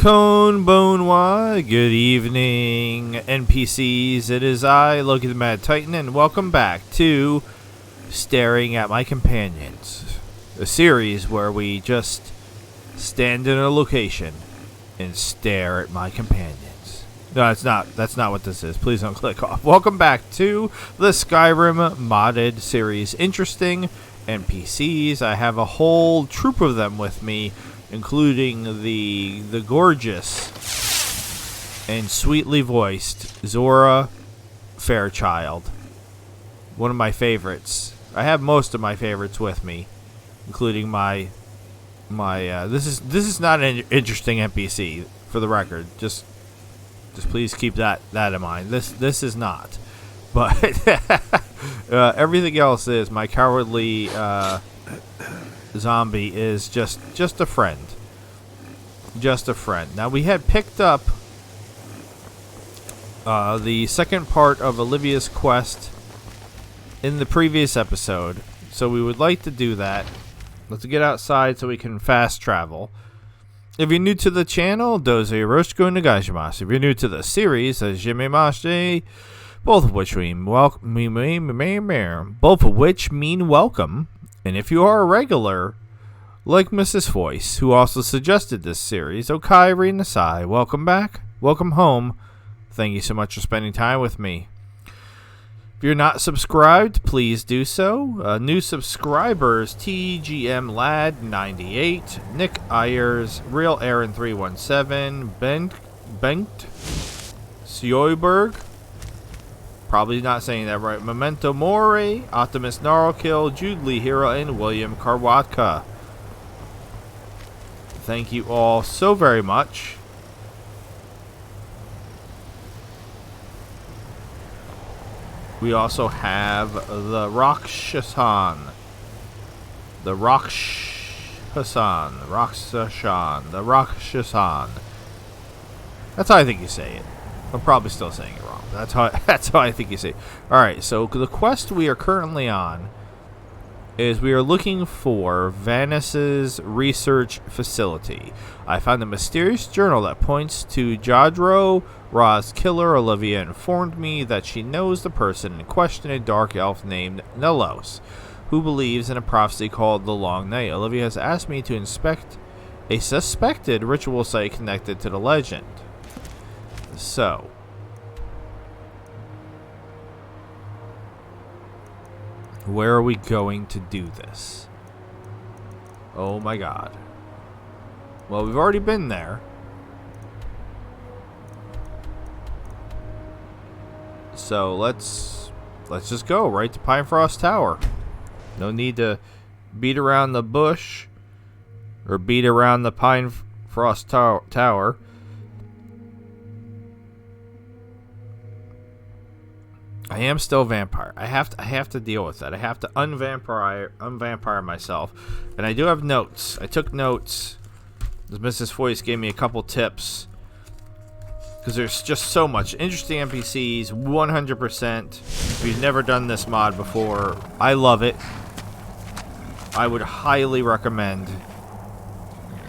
Bonwa, good evening, NPCs. It is I, Loki the Mad Titan, and welcome back to Staring at My Companions, a series where we just stand in a location and stare at my companions. No, that's not what this is. Please don't click off. Welcome back to the Skyrim modded series. Interesting NPCs. I have a whole troop of them with me, including the gorgeous and sweetly voiced Zora Fairchild. One of my favorites. I have most of my favorites with me, including my this is not an interesting NPC, for the record. Just please keep that in mind. This is not. But everything else is. My cowardly zombie is just a friend. Just a friend. Now, we had picked up the second part of Olivia's quest in the previous episode, so we would like to do that. Let's get outside so we can fast travel. If you're new to the channel, doze yoroshiku onegaishimasu. If you're new to the series, hajimemashite, both of which mean welcome. And if you are a regular, like Mrs. Voice, who also suggested this series, Okairi Nasai, welcome back, welcome home. Thank you so much for spending time with me. If you're not subscribed, please do so. New subscribers: TGM Lad 98, Nick Ayers, Real Aaron 317, Bengt Sioiberg. Probably not saying that right. Memento Mori, Optimus Gnarlkill, Jude Lee Hero, and William Karwatka. Thank you all so very much. We also have the Rakshashan. The Rakshashan. That's how I think you say it. I'm probably still saying it wrong. That's how I think you say it. Alright, so the quest we are currently on is we are looking for Vanessa's research facility. I found a mysterious journal that points to Jadro Ra's killer. Olivia informed me that she knows the person in question, a dark elf named Nelos, who believes in a prophecy called the Long Night. Olivia has asked me to inspect a suspected ritual site connected to the legend. So, where are we going to do this? Oh my god. Well, we've already been there. So let's just go right to Pinefrost Tower. No need to beat around the bush or beat around the Pinefrost Tower. I am still a vampire. I have to deal with that. I have to unvampire myself. And I do have notes. I took notes. Mrs. Voice gave me a couple tips, because there's just so much interesting NPCs. 100%. If you've never done this mod before, I love it. I would highly recommend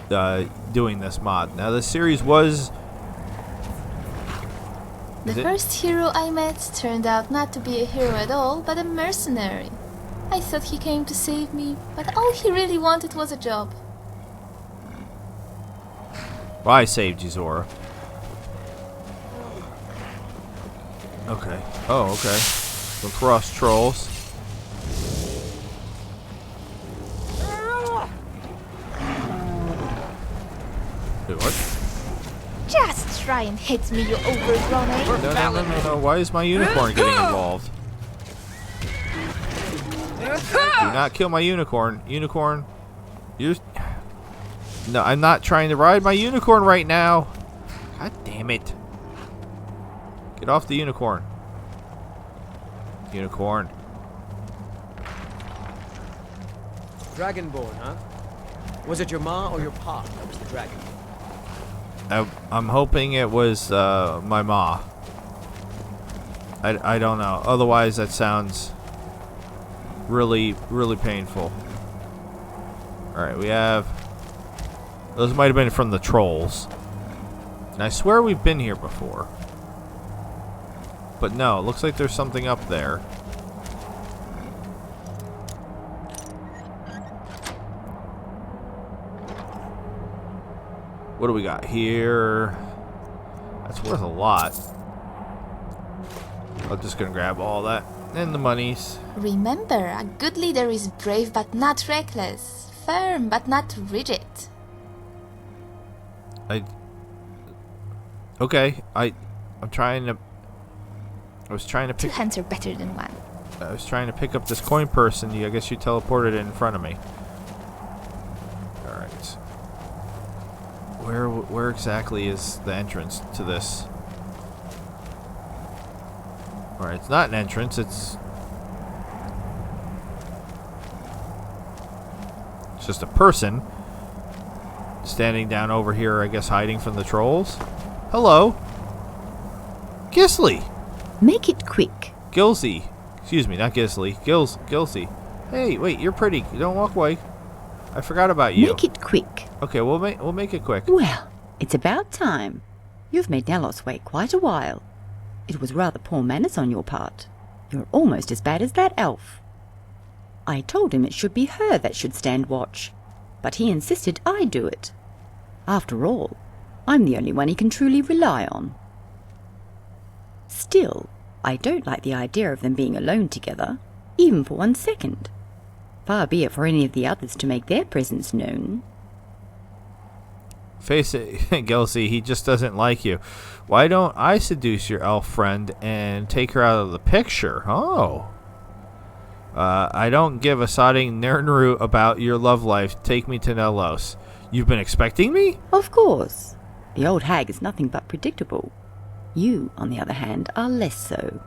doing this mod. Now, the series was... The first hero I met turned out not to be a hero at all, but a mercenary. I thought he came to save me, but all he really wanted was a job. Well, I saved you, Zora. Okay. Oh, okay. Some frost trolls. Wait, what? Just try and hit me, you overgrown ape. No. Why is my unicorn getting involved? Do not kill my unicorn. Unicorn. No, I'm not trying to ride my unicorn right now. God damn it. Get off the unicorn. Unicorn. Dragonborn, huh? Was it your ma or your pa that was the dragon? I'm hoping it was my ma. I don't know. Otherwise, that sounds really, really painful. Alright, we have... Those might have been from the trolls. And I swear we've been here before. But no, it looks like there's something up there. What do we got here? That's worth a lot. I'm just gonna grab all that. And the monies. Remember, a good leader is brave but not reckless. Firm but not rigid. Okay, I was trying to Two pick. hands are better than one. I was trying to pick up this coin purse, and I guess you teleported it in front of me. All right. Where exactly is the entrance to this? All right, it's not an entrance. It's just a person standing down over here, I guess, hiding from the trolls. Hello, Gisley. Make it quick. Gilsey. Excuse me, not Gisley. Gilsey. Hey, wait, you're pretty. Don't walk away. I forgot about you. Make it quick. Okay, we'll make it quick. Well, it's about time. You've made Nalos wait quite a while. It was rather poor manners on your part. You're almost as bad as that elf. I told him it should be her that should stand watch, but he insisted I do it. After all, I'm the only one he can truly rely on. Still, I don't like the idea of them being alone together, even for 1 second. Far be it for any of the others to make their presence known. Face it, Gilsey, he just doesn't like you. Why don't I seduce your elf friend and take her out of the picture? Oh. I don't give a sodding Nernru about your love life. Take me to Nelos. You've been expecting me? Of course. The old hag is nothing but predictable. You, on the other hand, are less so.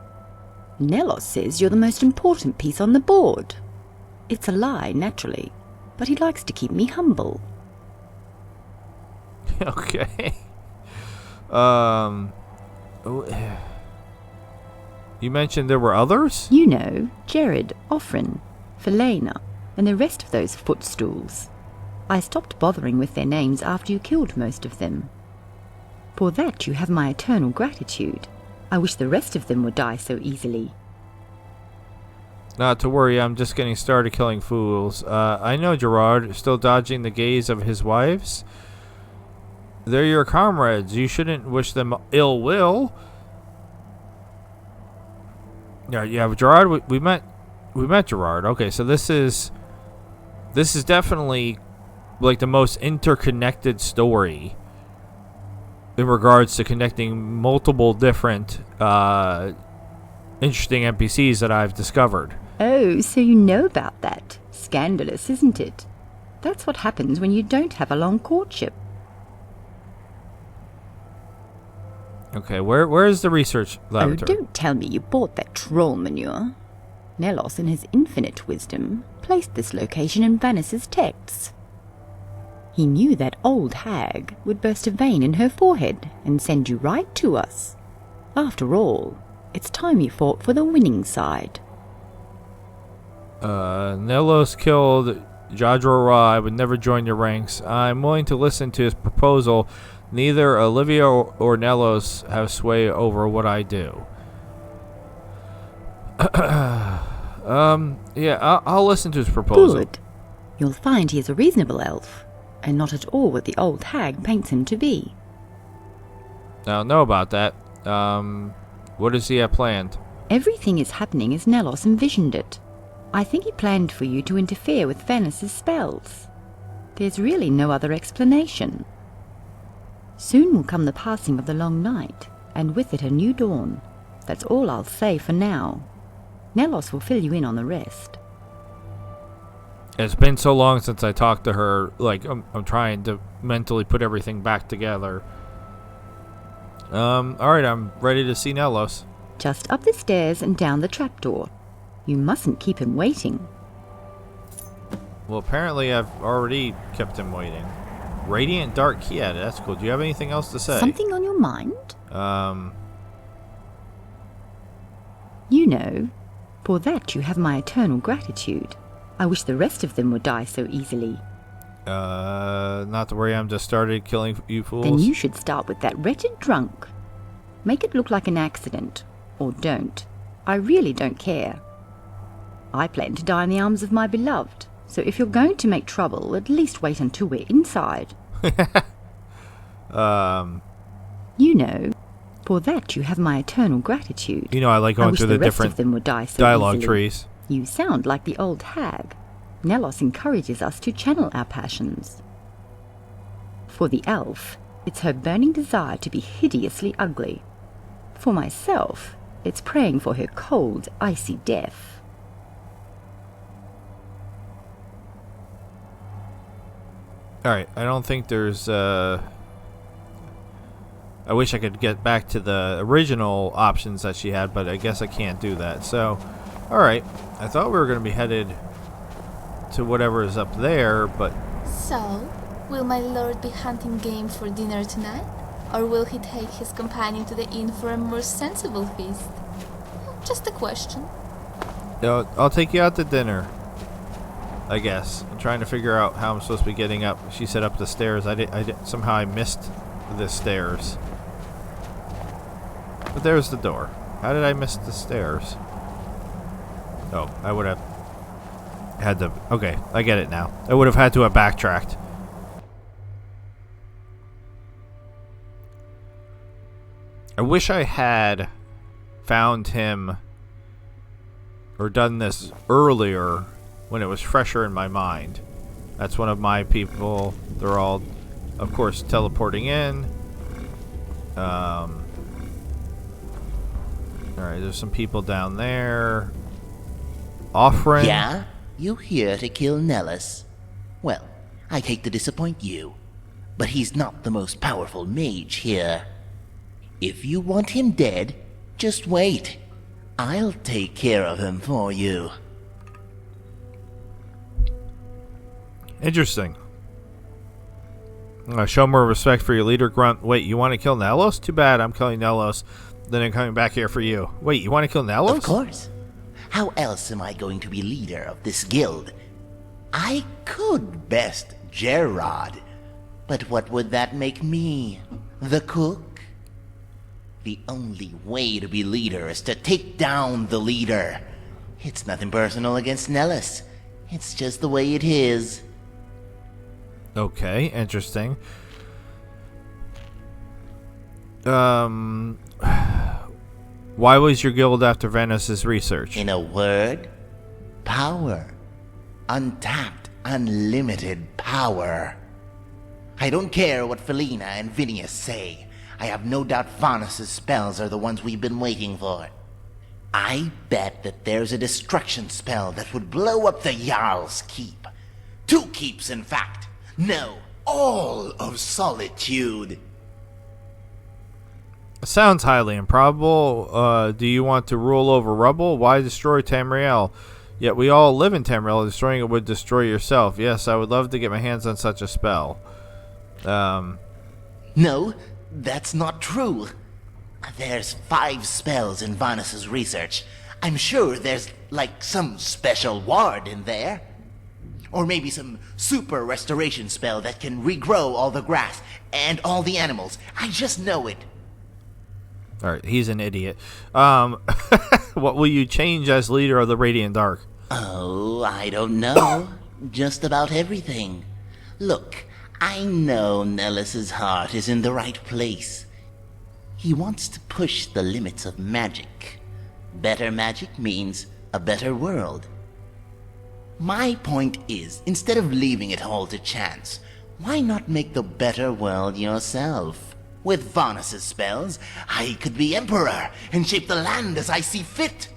Nelos says you're the most important piece on the board. It's a lie, naturally, but he likes to keep me humble. Okay. You mentioned there were others? You know, Jared, Offrin, Felena, and the rest of those footstools. I stopped bothering with their names after you killed most of them. For that you have my eternal gratitude. I wish the rest of them would die so easily. Not to worry, I'm just getting started killing fools. I know Gerard, still dodging the gaze of his wives. They're your comrades. You shouldn't wish them ill will. Yeah, Gerard, we met Gerard. Okay, so this is definitely like the most interconnected story in regards to connecting multiple different interesting NPCs that I've discovered. Oh, so you know about that. Scandalous, isn't it? That's what happens when you don't have a long courtship. Okay, where is the research Oh, laboratory? don't tell me you bought that troll manure. Nelos, in his infinite wisdom, placed this location in Vanis's texts. He knew that old hag would burst a vein in her forehead and send you right to us. After all, it's time you fought for the winning side. Nelos killed Jadro. I would never join your ranks. I'm willing to listen to his proposal. Neither Olivia or Nelos have sway over what I do. Yeah, I'll listen to his proposal. Good. You'll find he is a reasonable elf, and not at all what the old hag paints him to be. I don't know about that. What does he have planned? Everything is happening as Nelos envisioned it. I think he planned for you to interfere with Vanis's spells. There's really no other explanation. Soon will come the passing of the long night, and with it a new dawn. That's all I'll say for now. Nelos will fill you in on the rest. It's been so long since I talked to her. Like, I'm trying to mentally put everything back together. Alright, I'm ready to see Nelos. Just up the stairs and down the trapdoor. You mustn't keep him waiting. Well, apparently I've already kept him waiting. Radiant Dark Key at it. That's cool. Do you have anything else to say? Something on your mind? You know, for that you have my eternal gratitude. I wish the rest of them would die so easily. Not to worry, I'm just started killing you fools. Then you should start with that wretched drunk. Make it look like an accident. Or don't. I really don't care. I plan to die in the arms of my beloved, so if you're going to make trouble, at least wait until we're inside. You know, for that you have my eternal gratitude. You know, I like going through the different of them would die so dialogue easily. trees. You sound like the old hag. Nelos encourages us to channel our passions. For the elf, it's her burning desire to be hideously ugly. For myself, it's praying for her cold, icy death. Alright, I don't think there's, I wish I could get back to the original options that she had, but I guess I can't do that. So, alright, I thought we were going to be headed to whatever is up there, but... So, will my lord be hunting game for dinner tonight? Or will he take his companion to the inn for a more sensible feast? Just a question. I'll take you out to dinner, I guess. I'm trying to figure out how I'm supposed to be getting up. She said up the stairs. Somehow I missed the stairs. But there's the door. How did I miss the stairs? Oh, I would have had to... Okay, I get it now. I would have had to have backtracked. I wish I had found him or done this earlier when it was fresher in my mind. That's one of my people. They're all, of course, teleporting in. Alright, there's some people down there. Offering. Yeah? You here to kill Nellis? Well, I hate to disappoint you, but he's not the most powerful mage here. If you want him dead, just wait. I'll take care of him for you. Interesting. Show more respect for your leader, Grunt. Wait, you want to kill Nellos? Too bad, I'm killing Nellos. Then I'm coming back here for you. Wait, you want to kill Nellos? Of course. How else am I going to be leader of this guild? I could best Gerard, but what would that make me? The cook? The only way to be leader is to take down the leader. It's nothing personal against Nellis. It's just the way it is. Okay, interesting. Why was your guild after Venice's research? In a word, power. Untapped, unlimited power. I don't care what Felina and Vinius say. I have no doubt Vanus' spells are the ones we've been waiting for. I bet that there's a destruction spell that would blow up the Jarl's keep. 2 keeps, in fact. No, all of Solitude. Sounds highly improbable. Do you want to rule over rubble? Why destroy Tamriel? Yet we all live in Tamriel. Destroying it would destroy yourself. Yes, I would love to get my hands on such a spell. No, that's not true. There's 5 spells in Vanus' research. I'm sure there's, like, some special ward in there. Or maybe some super restoration spell that can regrow all the grass and all the animals. I just know it. Alright, he's an idiot. What will you change as leader of the Radiant Dark? Oh, I don't know. Just about everything. Look, I know Nellis's heart is in the right place. He wants to push the limits of magic. Better magic means a better world. My point is, instead of leaving it all to chance, why not make the better world yourself? With Vanus' spells, I could be emperor and shape the land as I see fit.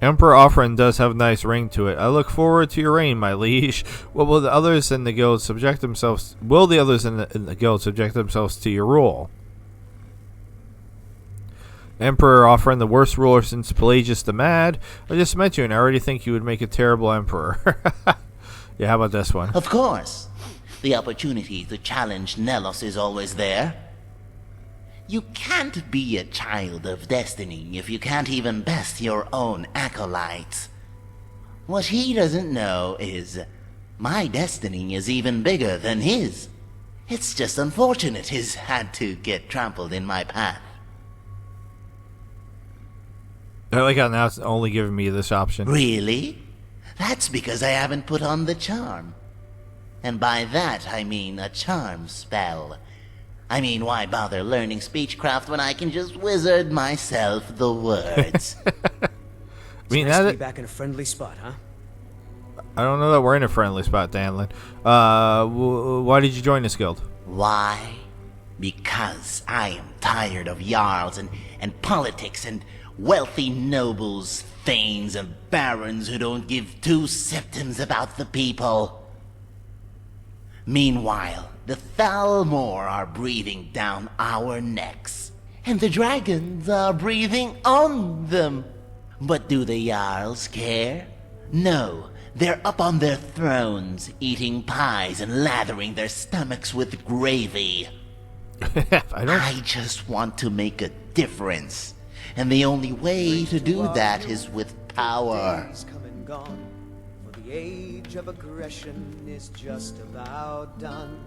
Emperor Offrin does have a nice ring to it. I look forward to your reign, my liege. What will the others in the guild subject themselves? Will the others in the guild subject themselves to your rule? Emperor Offrin, the worst ruler since Pelagius the Mad. I just met you and I already think you would make a terrible emperor. Yeah, how about this one? Of course. The opportunity to challenge Nellos is always there. You can't be a child of destiny if you can't even best your own acolytes. What he doesn't know is My destiny is even bigger than his. It's just unfortunate his had to get trampled in my path. I like how now it's only giving me this option. Really? That's because I haven't put on the charm. And by that I mean a charm spell. I mean, why bother learning speechcraft when I can just wizard myself the words? I mean, Nice to now be that, back in a friendly spot, huh? I don't know that we're in a friendly spot, Danlin. Why did you join this guild? Why? Because I am tired of jarls and politics and wealthy nobles, thanes, and barons who don't give two septims about the people. Meanwhile, the Thalmor are breathing down our necks, and the dragons are breathing on them. But do the jarls care? No, they're up on their thrones, eating pies and lathering their stomachs with gravy. I just want to make a difference, and the only way to do that is with power. Days come and gone, for the age of aggression is just about done.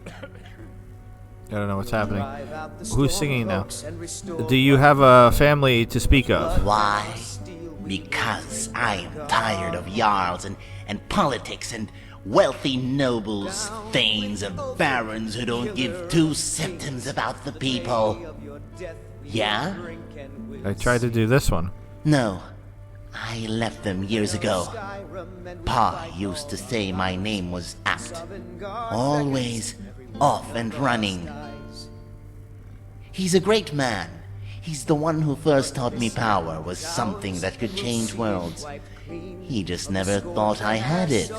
I don't know what's happening. Who's singing now? Do you have a family to speak of? Why? Because I am tired of jarls and politics and wealthy nobles, thanes, and barons who don't give two septims about the people. Yeah? I tried to do this one. No, I left them years ago. Pa used to say my name was apt. Always off and running. He's a great man. He's the one who first taught me power was something that could change worlds. He just never thought I had it.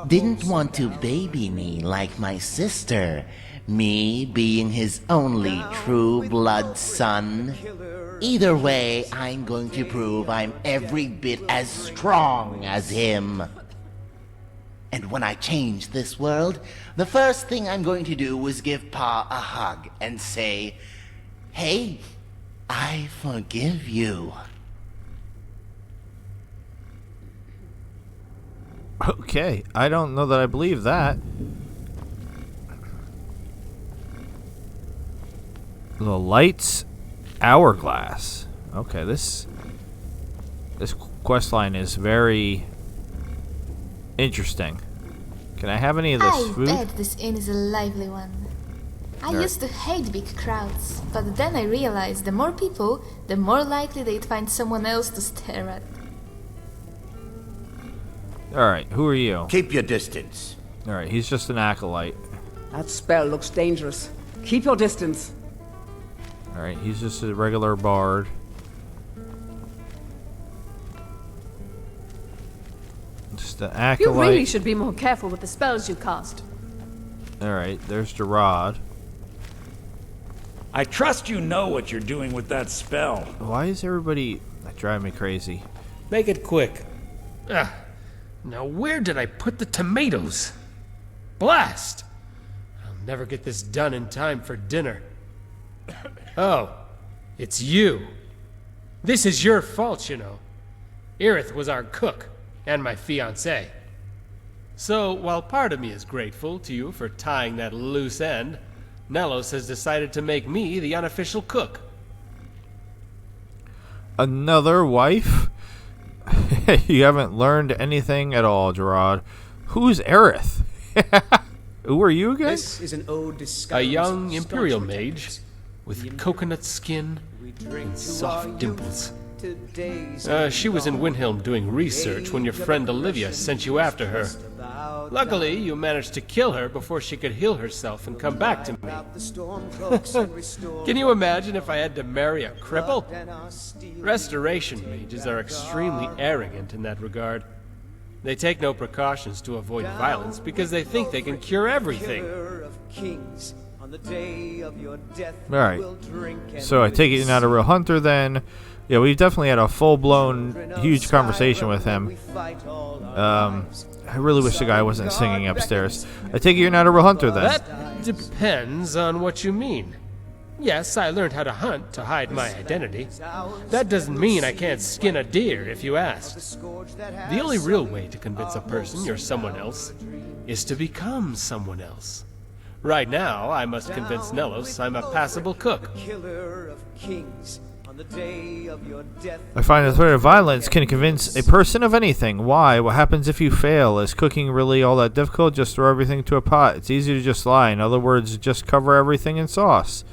Didn't want to baby me like my sister, me being his only true blood son. Either way, I'm going to prove I'm every bit as strong as him. And when I change this world, the first thing I'm going to do is give Pa a hug and say, "Hey, I forgive you." Okay, I don't know that I believe that. The Light's Hourglass. Okay, this quest line is very interesting. Can I have any of this I food? bet this inn is a lively one. I used to hate big crowds, but then I realized the more people, the more likely they'd find someone else to stare at. Alright, who are you? Keep your distance. Alright, he's just an acolyte. That spell looks dangerous. Keep your distance. Alright, he's just a regular bard. Just an acolyte. You really should be more careful with the spells you cast. Alright, there's Gerard. I trust you know what you're doing with that spell. Why is everybody driving me crazy? Make it quick. Now where did I put the tomatoes? Blast! I'll never get this done in time for dinner. Oh, it's you. This is your fault, you know. Irith was our cook, and my fiancée. So, while part of me is grateful to you for tying that loose end, Nelos has decided to make me the unofficial cook. Another wife? You haven't learned anything at all, Gerard. Who's Aerith? Who are you again? This is an ode to A Skyrim's young staunch imperial protectors. mage with coconut skin We drink and to soft our dimples. youth, today's She was in Windhelm doing research when your friend Olivia sent you after her. Luckily, you managed to kill her before she could heal herself and come back to me. Can you imagine if I had to marry a cripple? Restoration mages are extremely arrogant in that regard. They take no precautions to avoid violence because they think they can cure everything. Alright. So I take it you're not a real hunter then. Yeah, we've definitely had a full-blown, huge conversation with him. I really wish the guy wasn't singing upstairs. I take it you're not a real hunter then. That depends on what you mean. Yes, I learned how to hunt to hide my identity. That doesn't mean I can't skin a deer, if you ask. The only real way to convince a person you're someone else is to become someone else. Right now, I must convince Nelos I'm a passable cook. Killer of kings. On the day of your death. I find the threat of violence can convince a person of anything. Why? What happens if you fail? Is cooking really all that difficult? Just throw everything to a pot. It's easy to just lie. In other words, just cover everything in sauce.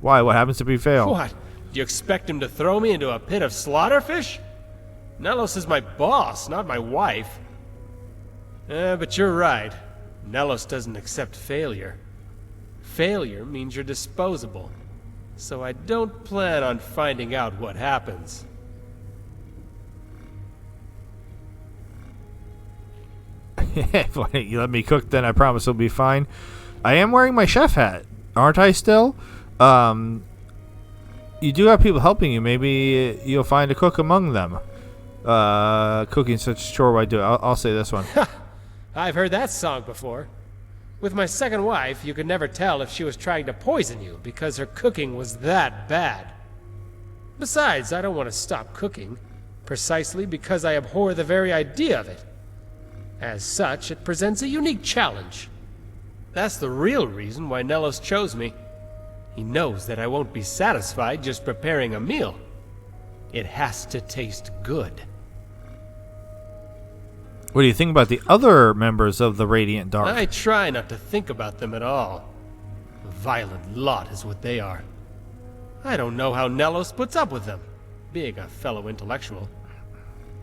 Why? What happens if you fail? What? Do you expect him to throw me into a pit of slaughterfish? Nelos is my boss, not my wife. But you're right. Nelos doesn't accept failure. Failure means you're disposable. So I don't plan on finding out what happens. If you let me cook, then I promise it'll be fine. I am wearing my chef hat, aren't I still? You do have people helping you. Maybe you'll find a cook among them. Cooking such a chore, why do it? I'll say this one. I've heard that song before. With my second wife, you could never tell if she was trying to poison you because her cooking was that bad. Besides, I don't want to stop cooking, precisely because I abhor the very idea of it. As such, it presents a unique challenge. That's the real reason why Nelos chose me. He knows that I won't be satisfied just preparing a meal. It has to taste good. What do you think about the other members of the Radiant Dark? I try not to think about them at all. A violent lot is what they are. I don't know how Nelos puts up with them, being a fellow intellectual.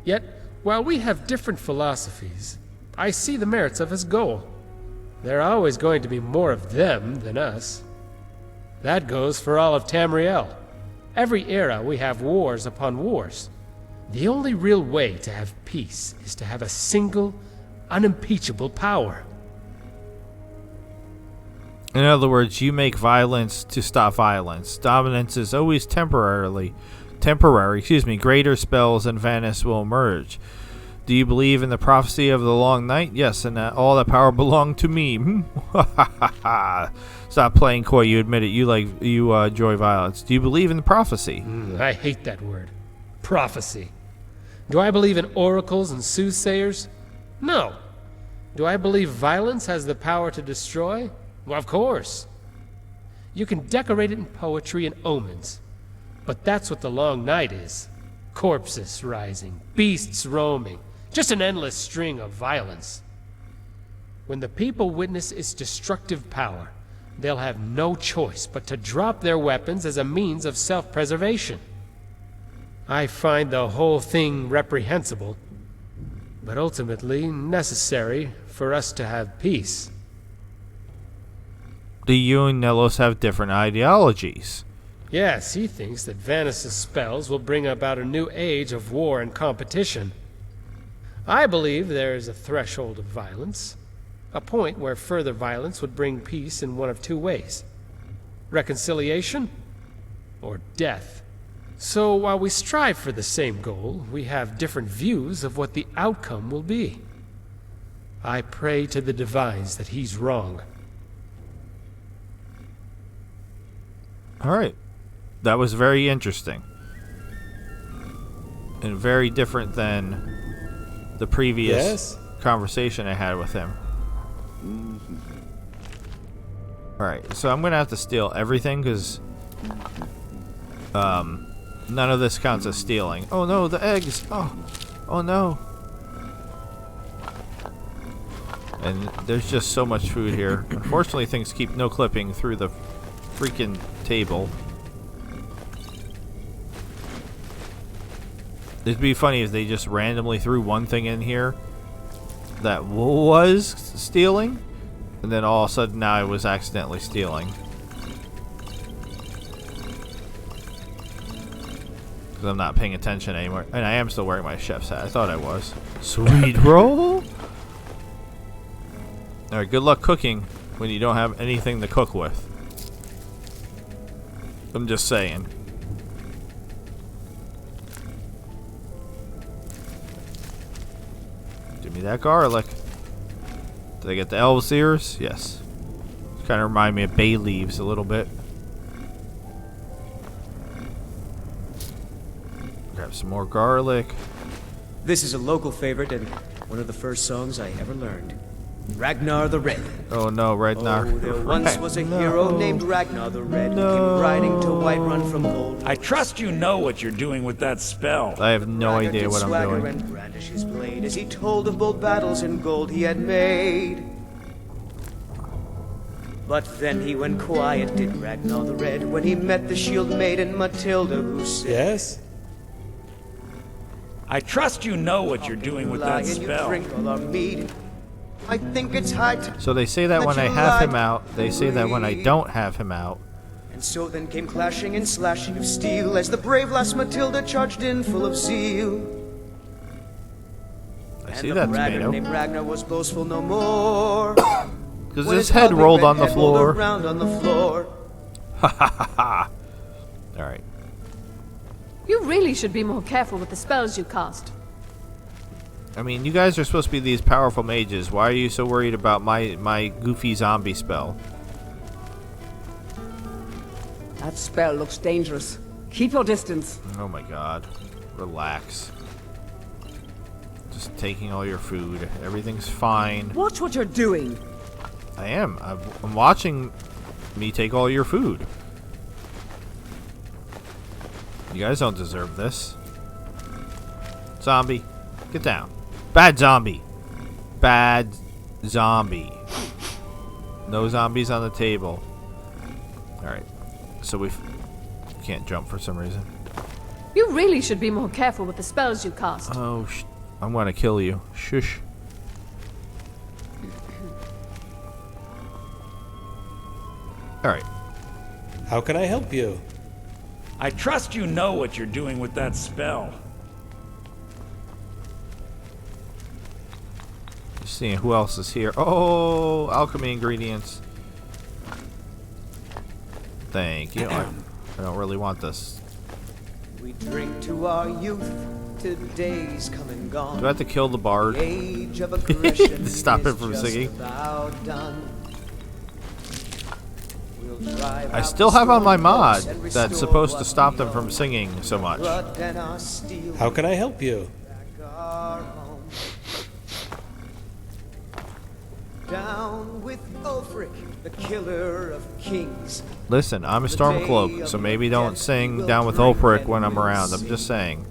Yet, while we have different philosophies, I see the merits of his goal. There are always going to be more of them than us. That goes for all of Tamriel. Every era we have wars upon wars. The only real way to have peace is to have a single, unimpeachable power. In other words, you make violence to stop violence. Dominance is always temporary. Greater spells and Vanis will emerge. Do you believe in the prophecy of the long night? Yes, and that all that power belonged to me. Stop playing coy. You admit it. You enjoy violence. Do you believe in the prophecy? I hate that word. Prophecy. Do I believe in oracles and soothsayers? No. Do I believe violence has the power to destroy? Well, of course. You can decorate it in poetry and omens. But that's what the long night is. Corpses rising, beasts roaming, just an endless string of violence. When the people witness its destructive power, they'll have no choice but to drop their weapons as a means of self-preservation. I find the whole thing reprehensible, but ultimately necessary for us to have peace. Do you and Nelos have different ideologies? Yes, he thinks that Vanis' spells will bring about a new age of war and competition. I believe there is a threshold of violence, a point where further violence would bring peace in one of two ways: reconciliation or death. So while we strive for the same goal, we have different views of what the outcome will be. I pray to the divines that he's wrong. All right. That was very interesting. And very different than the previous conversation I had with him. Alright, so I'm going to have to steal everything because none of this counts as stealing. Oh no, the eggs! Oh no. And there's just so much food here. Unfortunately, things keep no clipping through the freaking table. It'd be funny if they just randomly threw one thing in here that was stealing, and then all of a sudden now I was accidentally stealing. Because I'm not paying attention anymore. And I am still wearing my chef's hat. I thought I was. Sweet roll! Alright, good luck cooking when you don't have anything to cook with. I'm just saying. Give me that garlic. Did I get the elves' ears? Yes. Kind of remind me of bay leaves a little bit. some more garlic. This is a local favorite and one of the first songs I ever learned. Ragnar the Red. Oh no, Ragnar. Oh, there once was a hero named Ragnar the Red who came riding to Whiterun from gold. I trust you know what you're doing with that spell. I have no Ragnar idea did what I'm swagger doing. and brandish his blade as he told of bold battles in gold he had made. But then he went quiet, did Ragnar the Red, when he met the shield maiden Matilda, who said, Yes? I trust you know what you're doing with that "Lion, you spell. drink all our mead. I think it's high time." So they say that when I have him out, they say that when I don't have him out. And so then came clashing and slashing of steel as the brave lass Matilda charged in full of zeal. I see that tomato. Named Ragnar was boastful no more. Because When his his head ugly rolled red on the head rolled floor. around on the floor. Ha ha ha ha. Alright. You really should be more careful with the spells you cast. I mean, you guys are supposed to be these powerful mages. Why are you so worried about my goofy zombie spell? That spell looks dangerous. Keep your distance. Oh my god. Relax. Just taking all your food. Everything's fine. Watch what you're doing. I am. I'm watching me take all your food. You guys don't deserve this. Zombie, get down. Bad zombie. Bad zombie. No zombies on the table. Alright. So we can't jump for some reason. You really should be more careful with the spells you cast. Oh, I'm gonna kill you. Shush. Alright. How can I help you? I trust you know what you're doing with that spell. Just seeing who else is here. Oh, alchemy ingredients. Thank you. I don't really want this. We drink to our youth, to days come and gone. Do I have to kill the bard? The age of aggression To stop is him from just singing? about done. We'll drive I out still the have on my storm mod clouds and that's restore supposed to what stop we them from own. singing so much. Blood and our steel How can I help you? back our home. Down with Ulfric, the killer of kings. Listen, I'm a Stormcloak, so maybe don't sing down with Ulfric when I'm around. I'm just saying.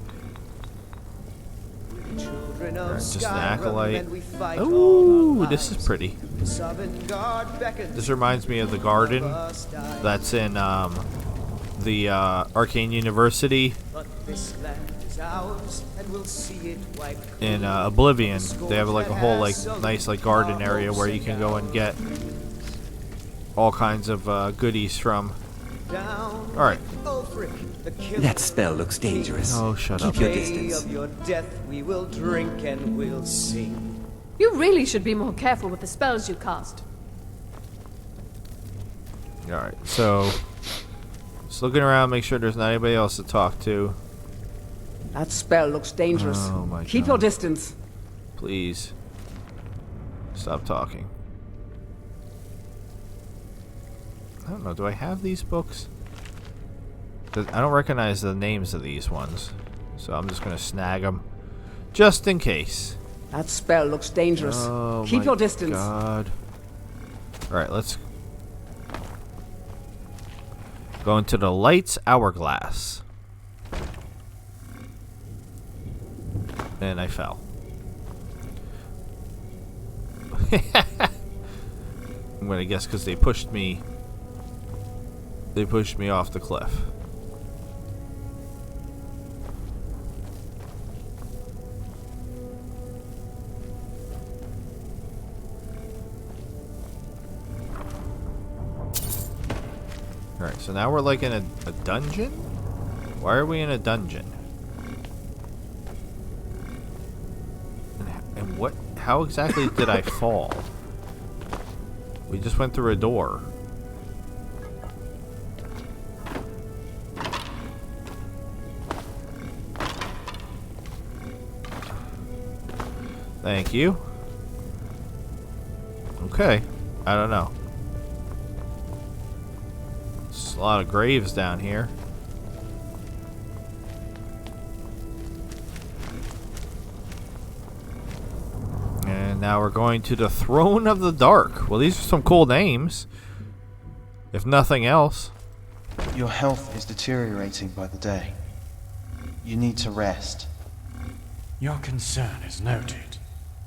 Children of Alright, just an Skyrim, acolyte. and we fight all Ooh, our this is lives. pretty. Sovngarde beckons, This reminds me of the garden that's in the Arcane University but this land is ours, and we'll see it wiped in Oblivion. They have like a whole nice garden area where you can go and get all kinds of goodies from. down. Alright. Ulfric, the killer That spell looks dangerous. Oh, shut up. Keep your Day distance. of your death we will drink and we'll sing. You really should be more careful with the spells you cast. Alright, so just looking around, make sure there's not anybody else to talk to. That spell looks dangerous. Oh my Keep God. your distance. Please stop talking. I don't know, do I have these books? I don't recognize the names of these ones, so I'm just gonna snag them just in case. That spell looks dangerous. Oh Keep my your distance. God. Alright, let's go into the Light's Hourglass. And I fell. I'm gonna guess because they pushed me off the cliff. Alright, so now we're like in a dungeon? Why are we in a dungeon? And what? How exactly did I fall? We just went through a door. Thank you. Okay. I don't know. There's a lot of graves down here. now we're going to the Throne of the Dark. Well, these are some cool names, if nothing else. Your health is deteriorating by the day. You need to rest. Your concern is noted,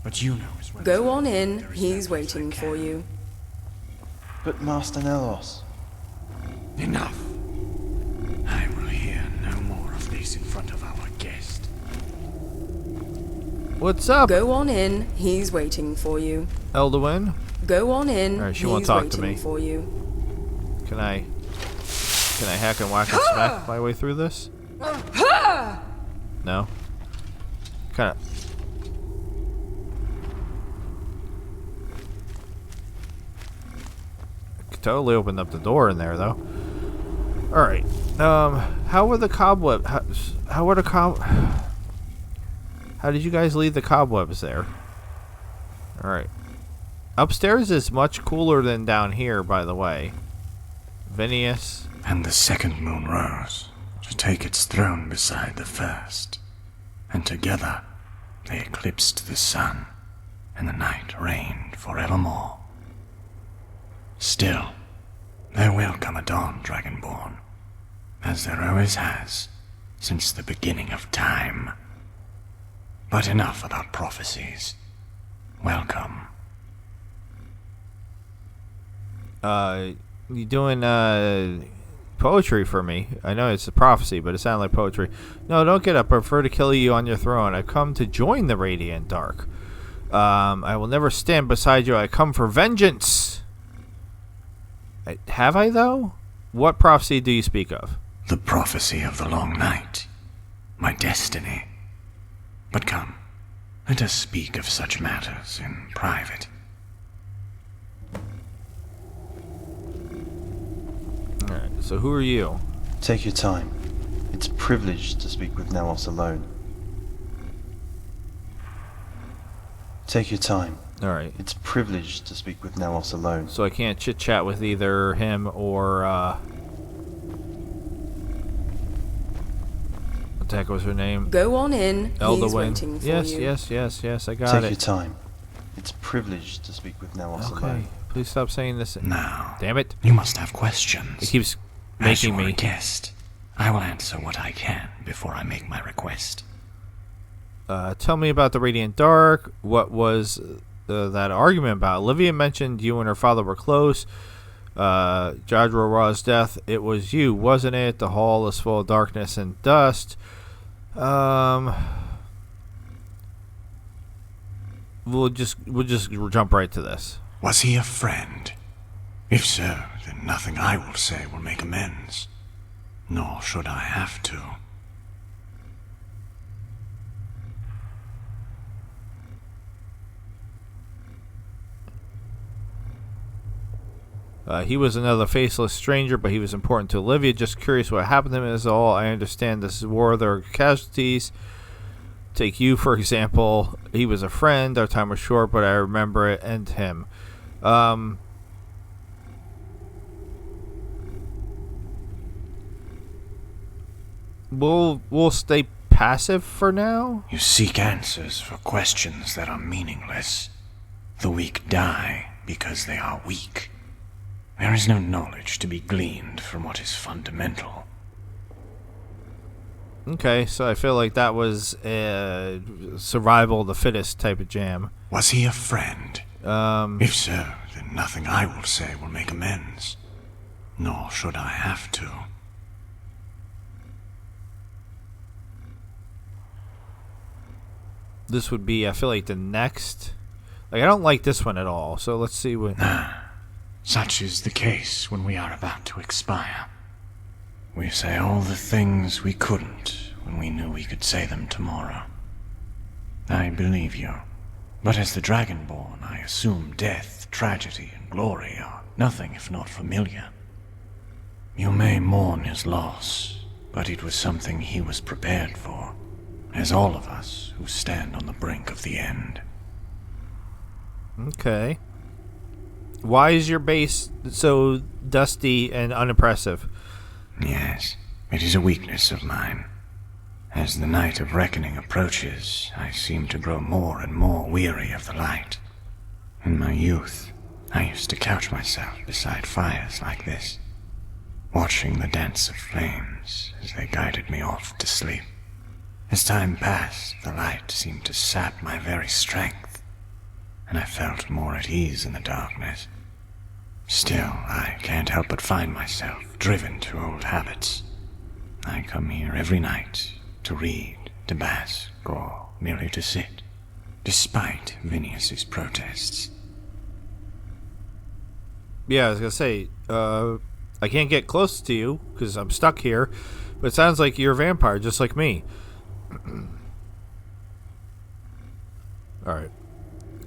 but you know as well. Go on in, he's waiting for you. But Master Nelos... Enough. I will hear no more of this in front of our guest. What's up? Go on in, he's waiting for you. Elduin? Go on in, Alright, she he's won't talk to waiting me. for you. Can I hack and whack and smack my way through this? No? Kinda. Totally opened up the door in there, though. Alright. How were the cobwebs? How did you guys leave the cobwebs there? Alright. Upstairs is much cooler than down here, by the way. Vinius. And the second moon rose to take its throne beside the first. And together they eclipsed the sun, and the night reigned forevermore. Still, there will come a dawn, Dragonborn, as there always has, since the beginning of time. But enough about prophecies. Welcome. You doing, poetry for me? I know it's a prophecy, but it sounded like poetry. No, don't get up. I prefer to kill you on your throne. I've come to join the Radiant Dark. I will never stand beside you. I come for vengeance. Have I, though? What prophecy do you speak of? The prophecy of the long night. My destiny. But come, let us speak of such matters in private. Alright, so who are you? Take your time. It's a privilege to speak with Nelos alone. Take your time. Alright. It's a privilege to speak with Nelos alone. So I can't chit-chat with either him or, what the heck was her name? Go on in, he's Elduin. waiting for Yes, you. yes, I got Take it. your time. It's a privilege to speak with Nelos Okay, alone. please stop saying this. Now, damn it. You must have questions. It keeps As making you are me. a guest, I will answer what I can before I make my request. Tell me about the Radiant Dark. What was that argument about? Olivia mentioned you and her father were close. Jadra Ra's death. It was you, wasn't it? The hall is full of darkness and dust. We'll just jump right to this. Was he a friend? If so, then nothing I will say will make amends. Nor should I have to. He was another faceless stranger, but he was important to Olivia. Just curious what happened to him is all. I understand this is war. There are casualties. Take you, for example. He was a friend. Our time was short, but I remember it and him. We'll stay passive for now. You seek answers for questions that are meaningless. The weak die because they are weak. There is no knowledge to be gleaned from what is fundamental. Okay, so I feel like that was a survival of the fittest type of jam. Was he a friend? If so, then nothing I will say will make amends. Nor should I have to. This would be, I feel like, the next. Like, I don't like this one at all, so let's see what. Such is the case when we are about to expire. We say all the things we couldn't when we knew we could say them tomorrow. I believe you. But as the Dragonborn, I assume death, tragedy, and glory are nothing if not familiar. You may mourn his loss, but it was something he was prepared for, as all of us who stand on the brink of the end. Okay. Why is your base so dusty and unimpressive? Yes, it is a weakness of mine. As the night of reckoning approaches, I seem to grow more and more weary of the light. In my youth, I used to couch myself beside fires like this, watching the dance of flames as they guided me off to sleep. As time passed, the light seemed to sap my very strength, and I felt more at ease in the darkness. Still, I can't help but find myself driven to old habits. I come here every night to read, to bask, or merely to sit, despite Vinius's protests. Yeah, I was gonna say, I can't get close to you because I'm stuck here, but it sounds like you're a vampire just like me. Alright.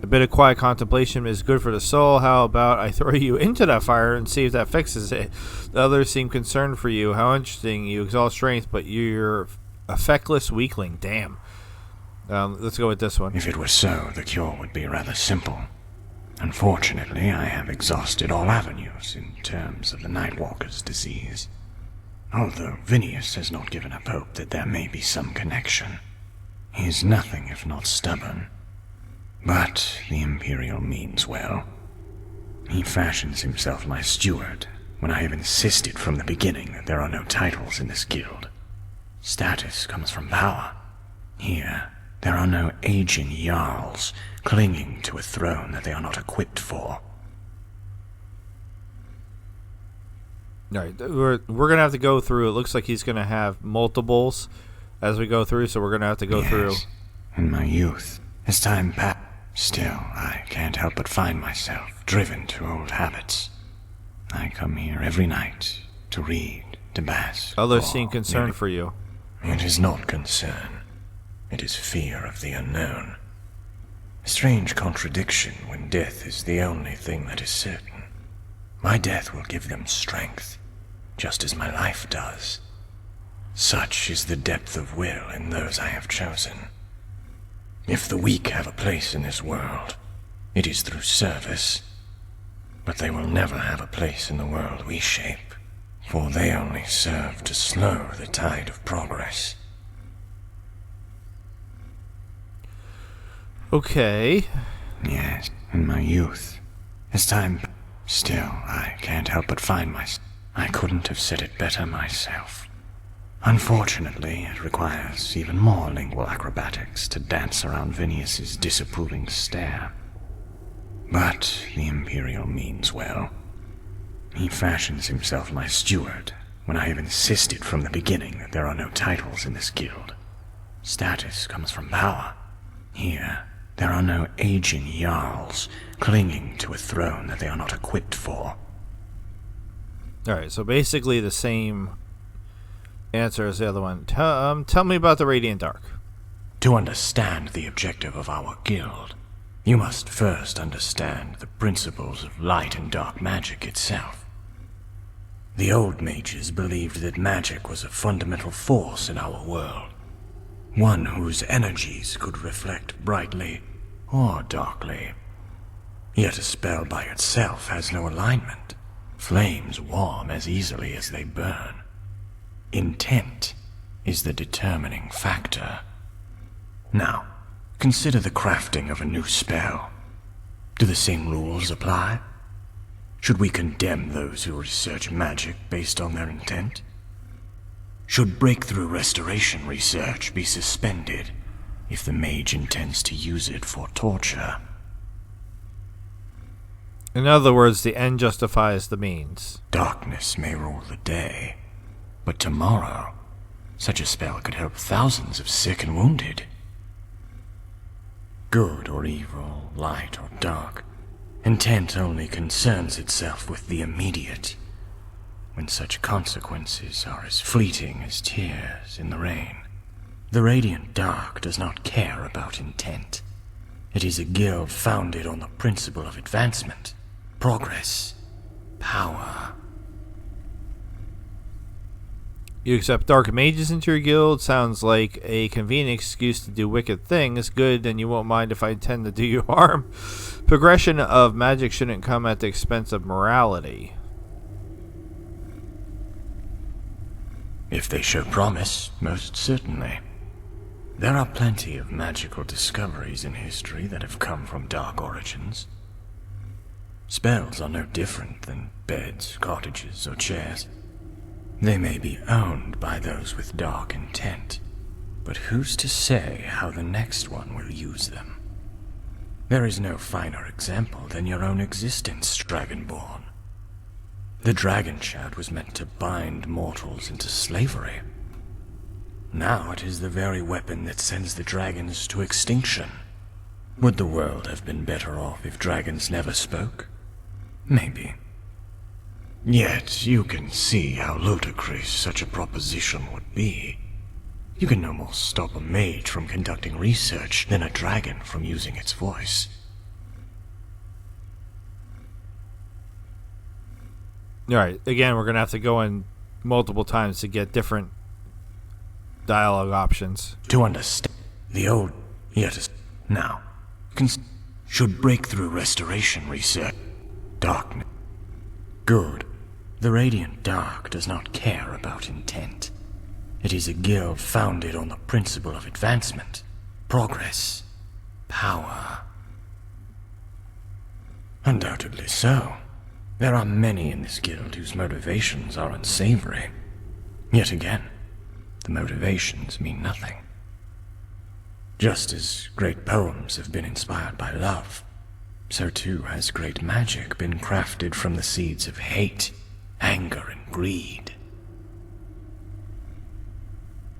A bit of quiet contemplation is good for the soul. How about I throw you into that fire and see if that fixes it? The others seem concerned for you. How interesting. You exalt strength, but you're a feckless weakling. Damn. Let's go with this one. If it were so, the cure would be rather simple. Unfortunately, I have exhausted all avenues in terms of the Nightwalker's disease. Although Vinius has not given up hope that there may be some connection. He is nothing if not stubborn. But the Imperial means well. He fashions himself my steward when I have insisted from the beginning that there are no titles in this guild. Status comes from power. Here, there are no aging jarls clinging to a throne that they are not equipped for. Alright, we're going to have to go through. It looks like he's going to have multiples as we go through, so we're going to have to go through. In my youth, as time passed, still, I can't help but find myself driven to old habits. I come here every night to read, to bask. Others seem concerned for you. It is not concern. It is fear of the unknown. A strange contradiction when death is the only thing that is certain. My death will give them strength, just as my life does. Such is the depth of will in those I have chosen. If the weak have a place in this world, it is through service. But they will never have a place in the world we shape, for they only serve to slow the tide of progress. Okay. Yes, in my youth, as time... Still, I can't help but find myself. I couldn't have said it better myself. Unfortunately, it requires even more lingual acrobatics to dance around Vinius's disapproving stare. But the Imperial means well. He fashions himself my steward when I have insisted from the beginning that there are no titles in this guild. Status comes from power. Here, there are no aging jarls clinging to a throne that they are not equipped for. Alright, so basically the same answer as the other one. Tell me about the Radiant Dark. To understand the objective of our guild, you must first understand the principles of light and dark magic itself. The old mages believed that magic was a fundamental force in our world, one whose energies could reflect brightly or darkly. Yet a spell by itself has no alignment. Flames warm as easily as they burn. Intent is the determining factor. Now, consider the crafting of a new spell. Do the same rules apply? Should we condemn those who research magic based on their intent? Should breakthrough restoration research be suspended if the mage intends to use it for torture? In other words, the end justifies the means. Darkness may rule the day, but tomorrow, such a spell could help thousands of sick and wounded. Good or evil, light or dark, intent only concerns itself with the immediate, when such consequences are as fleeting as tears in the rain. The Radiant Dark does not care about intent. It is a guild founded on the principle of advancement, progress, power. You accept dark mages into your guild. Sounds like a convenient excuse to do wicked things. Good, then you won't mind if I intend to do you harm. Progression of magic shouldn't come at the expense of morality. If they show promise, most certainly. There are plenty of magical discoveries in history that have come from dark origins. Spells are no different than beds, cottages, or chairs. They may be owned by those with dark intent, but who's to say how the next one will use them? There is no finer example than your own existence, Dragonborn. The dragon shard was meant to bind mortals into slavery. Now it is the very weapon that sends the dragons to extinction. Would the world have been better off if dragons never spoke? Maybe. Yet you can see how ludicrous such a proposition would be. You can no more stop a mage from conducting research than a dragon from using its voice. Alright, again, we're going to have to go in multiple times to get different dialogue options. To understand the old, yet now, should breakthrough restoration research. Darkness. Good. The Radiant Dark does not care about intent. It is a guild founded on the principle of advancement, progress, power. Undoubtedly so. There are many in this guild whose motivations are unsavory. Yet again, the motivations mean nothing. Just as great poems have been inspired by love, so too has great magic been crafted from the seeds of hate, anger, and greed.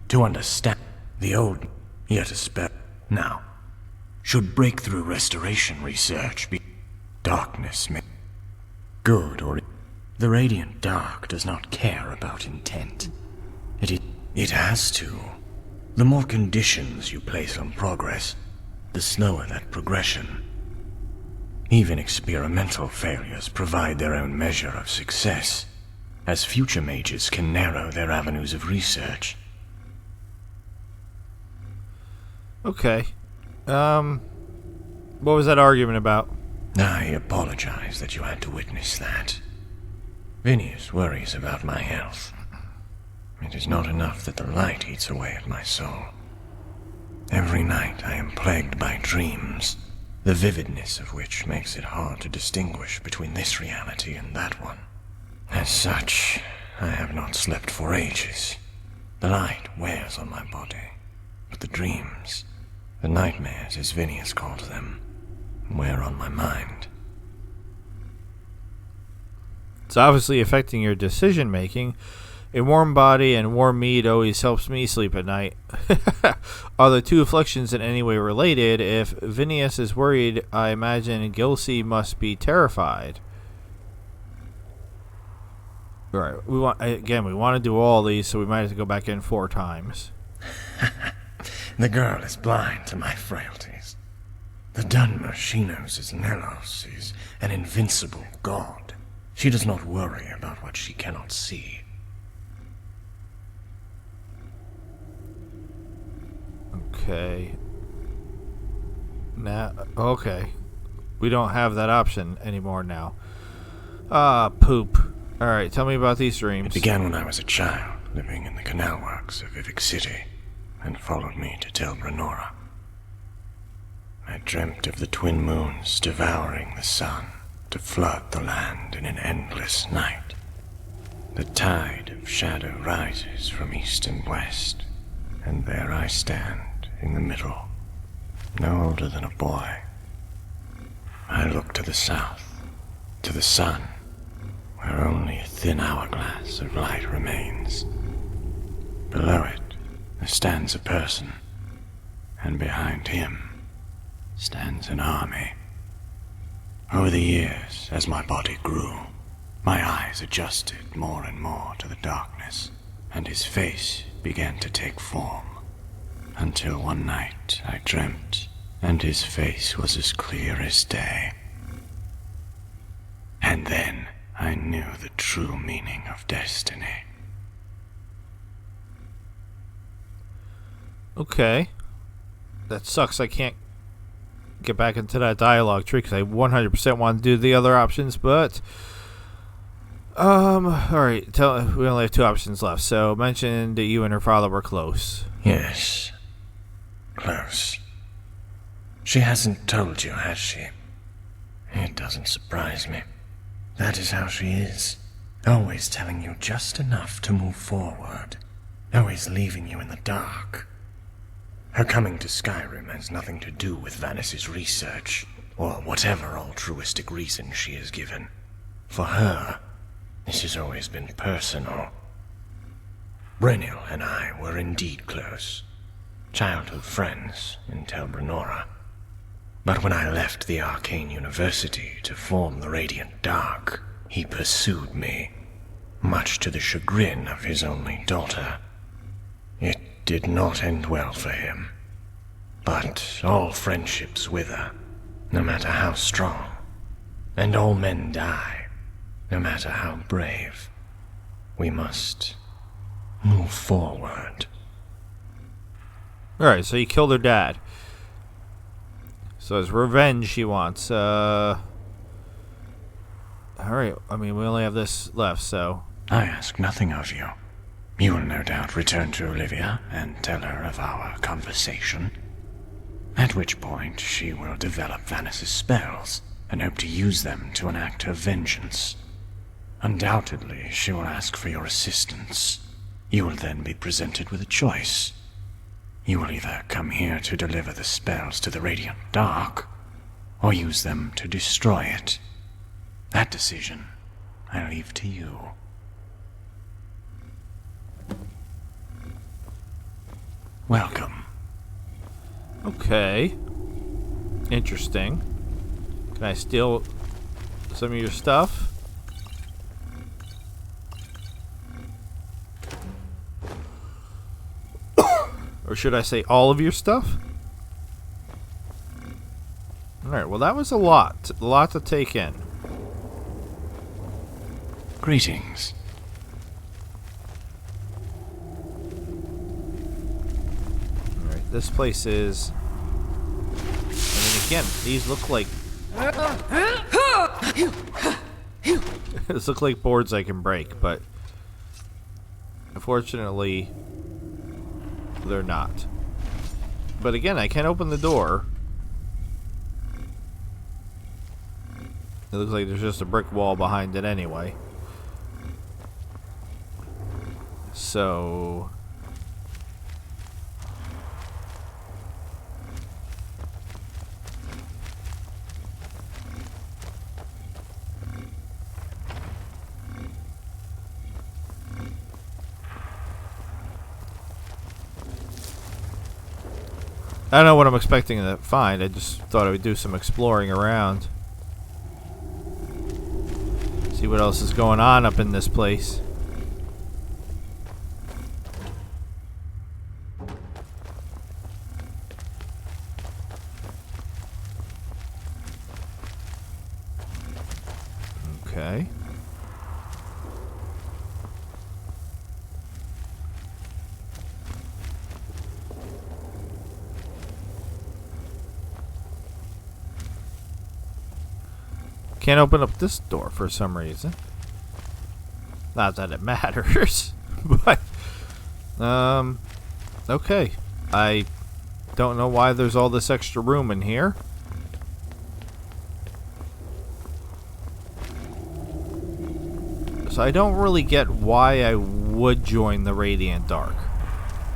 To understand the old, yet a spell now, should breakthrough restoration research be darkness may good or the Radiant Dark does not care about intent. It has to. The more conditions you place on progress, the slower that progression. Even experimental failures provide their own measure of success, as future mages can narrow their avenues of research. Okay. What was that argument about? I apologize that you had to witness that. Phineas worries about my health. It is not enough that the light eats away at my soul. Every night I am plagued by dreams, the vividness of which makes it hard to distinguish between this reality and that one. As such, I have not slept for ages. The light wears on my body, but the dreams, the nightmares as Phineas calls them, wear on my mind. It's obviously affecting your decision making. A warm body and warm meat always helps me sleep at night. Are the two afflictions in any way related? If Phineas is worried, I imagine Gilsey must be terrified. Alright, we want to do all these, so we might have to go back in 4 times. The girl is blind to my frailties. The Dunmer she knows as Nelos is an invincible god. She does not worry about what she cannot see. Okay. Okay. We don't have that option anymore now. Poop. Alright, tell me about these dreams. It began when I was a child, living in the canal works of Vivek City, and followed me to Tel Brenora. I dreamt of the twin moons devouring the sun to flood the land in an endless night. The tide of shadow rises from east and west, and there I stand in the middle, no older than a boy. I look to the south, to the sun, where only a thin hourglass of light remains. Below it, there stands a person, and behind him stands an army. Over the years, as my body grew, my eyes adjusted more and more to the darkness, and his face began to take form, until one night I dreamt, and his face was as clear as day. And then I knew the true meaning of destiny. Okay. That sucks. I can't get back into that dialogue tree because I 100% want to do the other options, but alright, we only have 2 options left. So mention that you and her father were close. Yes. Close. She hasn't told you, has she? It doesn't surprise me. That is how she is. Always telling you just enough to move forward. Always leaving you in the dark. Her coming to Skyrim has nothing to do with Vanis's research, or whatever altruistic reason she has given. For her, this has always been personal. Brynil and I were indeed close. Childhood friends until Brenora. But when I left the Arcane University to form the Radiant Dark, he pursued me, much to the chagrin of his only daughter. It did not end well for him. But all friendships wither, no matter how strong. And all men die, no matter how brave. We must move forward. Alright, so he killed her dad. So it's revenge she wants. Alright, I mean, we only have this left, so... I ask nothing of you. You will no doubt return to Olivia and tell her of our conversation. At which point she will develop Vanis's spells and hope to use them to enact her vengeance. Undoubtedly, she will ask for your assistance. You will then be presented with a choice. You will either come here to deliver the spells to the Radiant Dark, or use them to destroy it. That decision I leave to you. Welcome. Okay. Interesting. Can I steal some of your stuff? Or should I say all of your stuff? Alright, well that was a lot to take in. Greetings. Alright, this place is... I mean, again, these look like... These look like boards I can break, but... Unfortunately... they're not. But again, I can't open the door. It looks like there's just a brick wall behind it anyway. So... I don't know what I'm expecting to find. I just thought I would do some exploring around. See what else is going on up in this place. Okay. Can't open up this door for some reason. Not that it matters, but okay. I don't know why there's all this extra room in here. So I don't really get why I would join the Radiant Dark.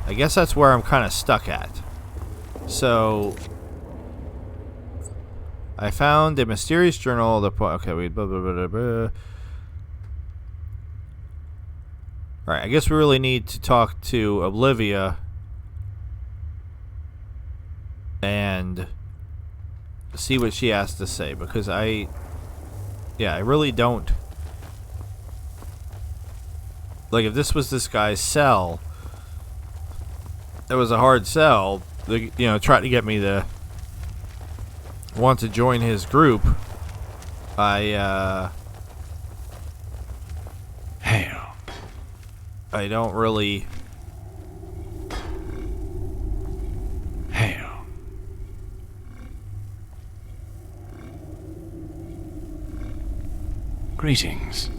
I guess that's where I'm kind of stuck at. So I found a mysterious journal. Okay, wait. Blah, blah, blah, blah, blah. Alright, I guess we really need to talk to Olivia and see what she has to say, because I really don't. Like, if this was this guy's cell, it was a hard sell, you know, trying to get me to want to join his group. I don't really... Hail. Greetings.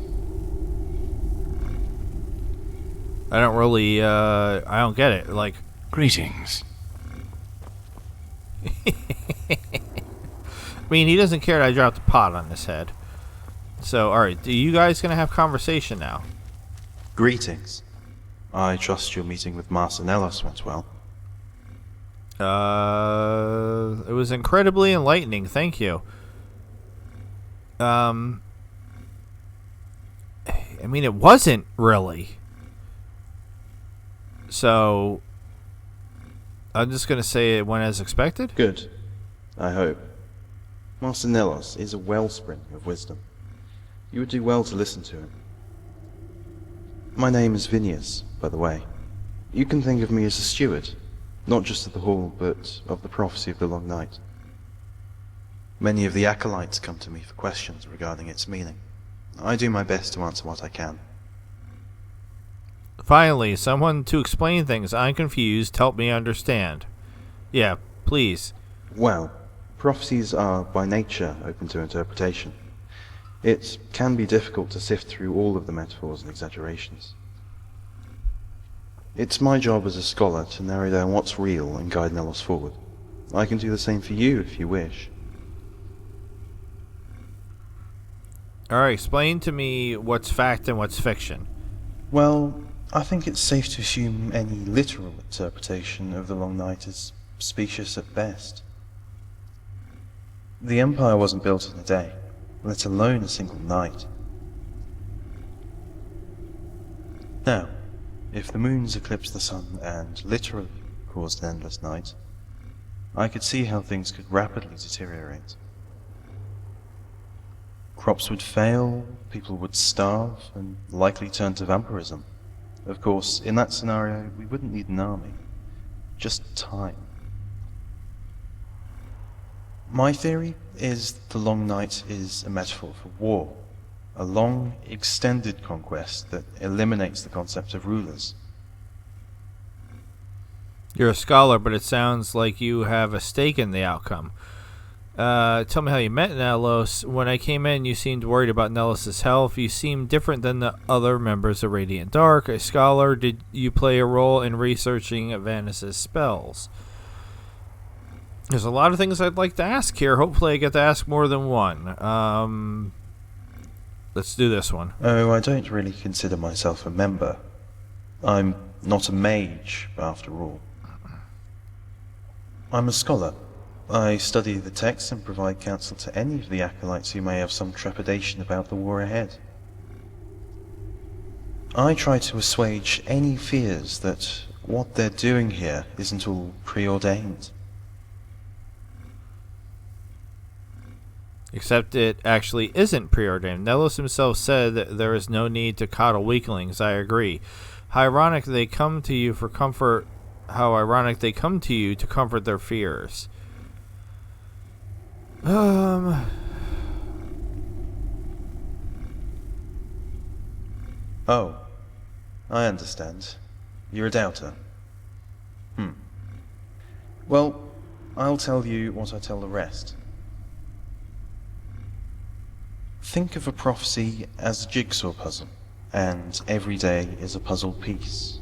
I don't really, I don't get it. Like... Greetings. I mean, he doesn't care that I dropped a pot on his head. So, alright, are you guys going to have conversation now? Greetings. I trust your meeting with Master Nellos went well. It was incredibly enlightening, thank you. I mean, it wasn't really. So, I'm just going to say it went as expected. Good. I hope. Master Nellos is a wellspring of wisdom. You would do well to listen to him. My name is Vinius, by the way. You can think of me as a steward, not just of the hall, but of the prophecy of the Long Night. Many of the acolytes come to me for questions regarding its meaning. I do my best to answer what I can. Finally, someone to explain things. I'm confused. Help me understand. Yeah, please. Well, prophecies are by nature open to interpretation. It can be difficult to sift through all of the metaphors and exaggerations. It's my job as a scholar to narrow down what's real and guide Nellos forward. I can do the same for you if you wish. Alright, explain to me what's fact and what's fiction. Well, I think it's safe to assume any literal interpretation of the Long Night is specious at best. The Empire wasn't built in a day, let alone a single night. Now, if the moons eclipsed the sun and literally caused an endless night, I could see how things could rapidly deteriorate. Crops would fail, people would starve, and likely turn to vampirism. Of course, in that scenario, we wouldn't need an army, just time. My theory is that the Long Night is a metaphor for war, a long, extended conquest that eliminates the concept of rulers. You're a scholar, but it sounds like you have a stake in the outcome. Tell me how you met Nellos. When I came in, you seemed worried about Nellos' health. You seemed different than the other members of Radiant Dark. A scholar, did you play a role in researching Vanis's spells? There's a lot of things I'd like to ask here. Hopefully I get to ask more than one. Let's do this one. Oh, I don't really consider myself a member. I'm not a mage, after all. I'm a scholar. I study the texts and provide counsel to any of the acolytes who may have some trepidation about the war ahead. I try to assuage any fears that what they're doing here isn't all preordained. Except it actually isn't preordained. Nellos himself said that there is no need to coddle weaklings. I agree. How ironic they come to you for comfort. How ironic they come to you to comfort their fears. Oh, I understand. You're a doubter. Well, I'll tell you what I tell the rest. Think of a prophecy as a jigsaw puzzle, and every day is a puzzle piece.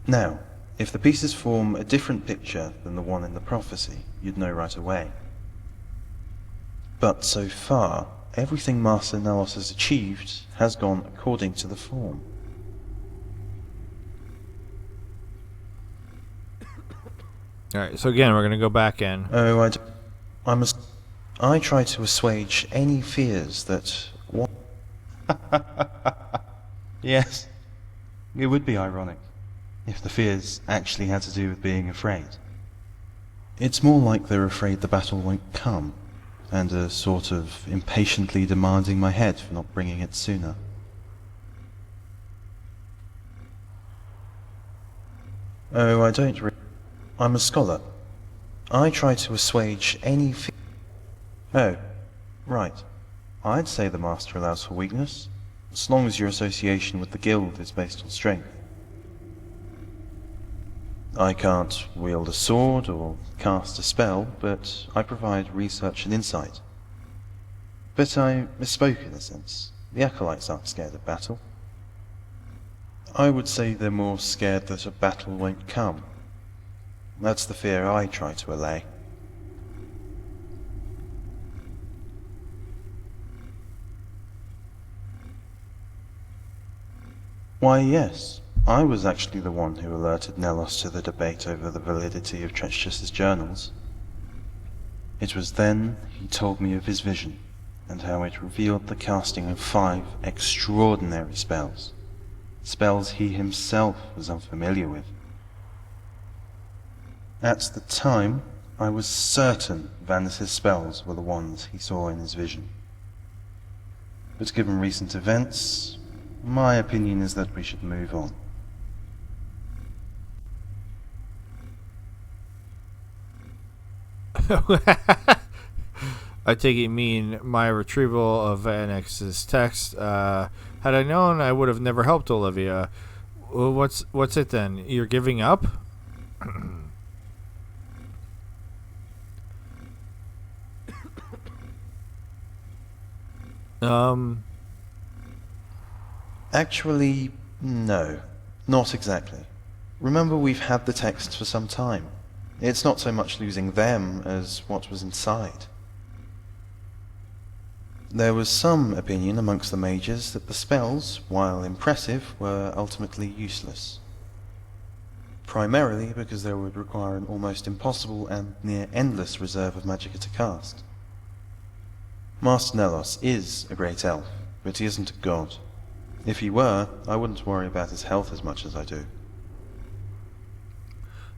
Now, if the pieces form a different picture than the one in the prophecy, you'd know right away. But so far, everything Master Nellos has achieved has gone according to the form. Alright, so again, we're going to go back in. Oh, I try to assuage any fears that... Yes, it would be ironic if the fears actually had to do with being afraid. It's more like they're afraid the battle won't come, and are sort of impatiently demanding my head for not bringing it sooner. Oh, I'm a scholar. I try to assuage any Oh, right. I'd say the Master allows for weakness, as long as your association with the Guild is based on strength. I can't wield a sword or cast a spell, but I provide research and insight. But I misspoke in a sense. The Acolytes aren't scared of battle. I would say they're more scared that a battle won't come. That's the fear I try to allay. Why, yes. I was actually the one who alerted Nelos to the debate over the validity of Treacherous' journals. It was then he told me of his vision, and how it revealed the casting of 5 extraordinary spells. Spells he himself was unfamiliar with. At the time, I was certain Vanis's spells were the ones he saw in his vision. But given recent events, my opinion is that we should move on. I take it you mean my retrieval of Vanix's text. Had I known, I would have never helped Olivia. Well, what's it then? You're giving up? Actually, no. Not exactly. Remember, we've had the texts for some time. It's not so much losing them as what was inside. There was some opinion amongst the mages that the spells, while impressive, were ultimately useless. Primarily because they would require an almost impossible and near endless reserve of magicka to cast. Master Nelos is a great elf, but he isn't a god. If he were, I wouldn't worry about his health as much as I do.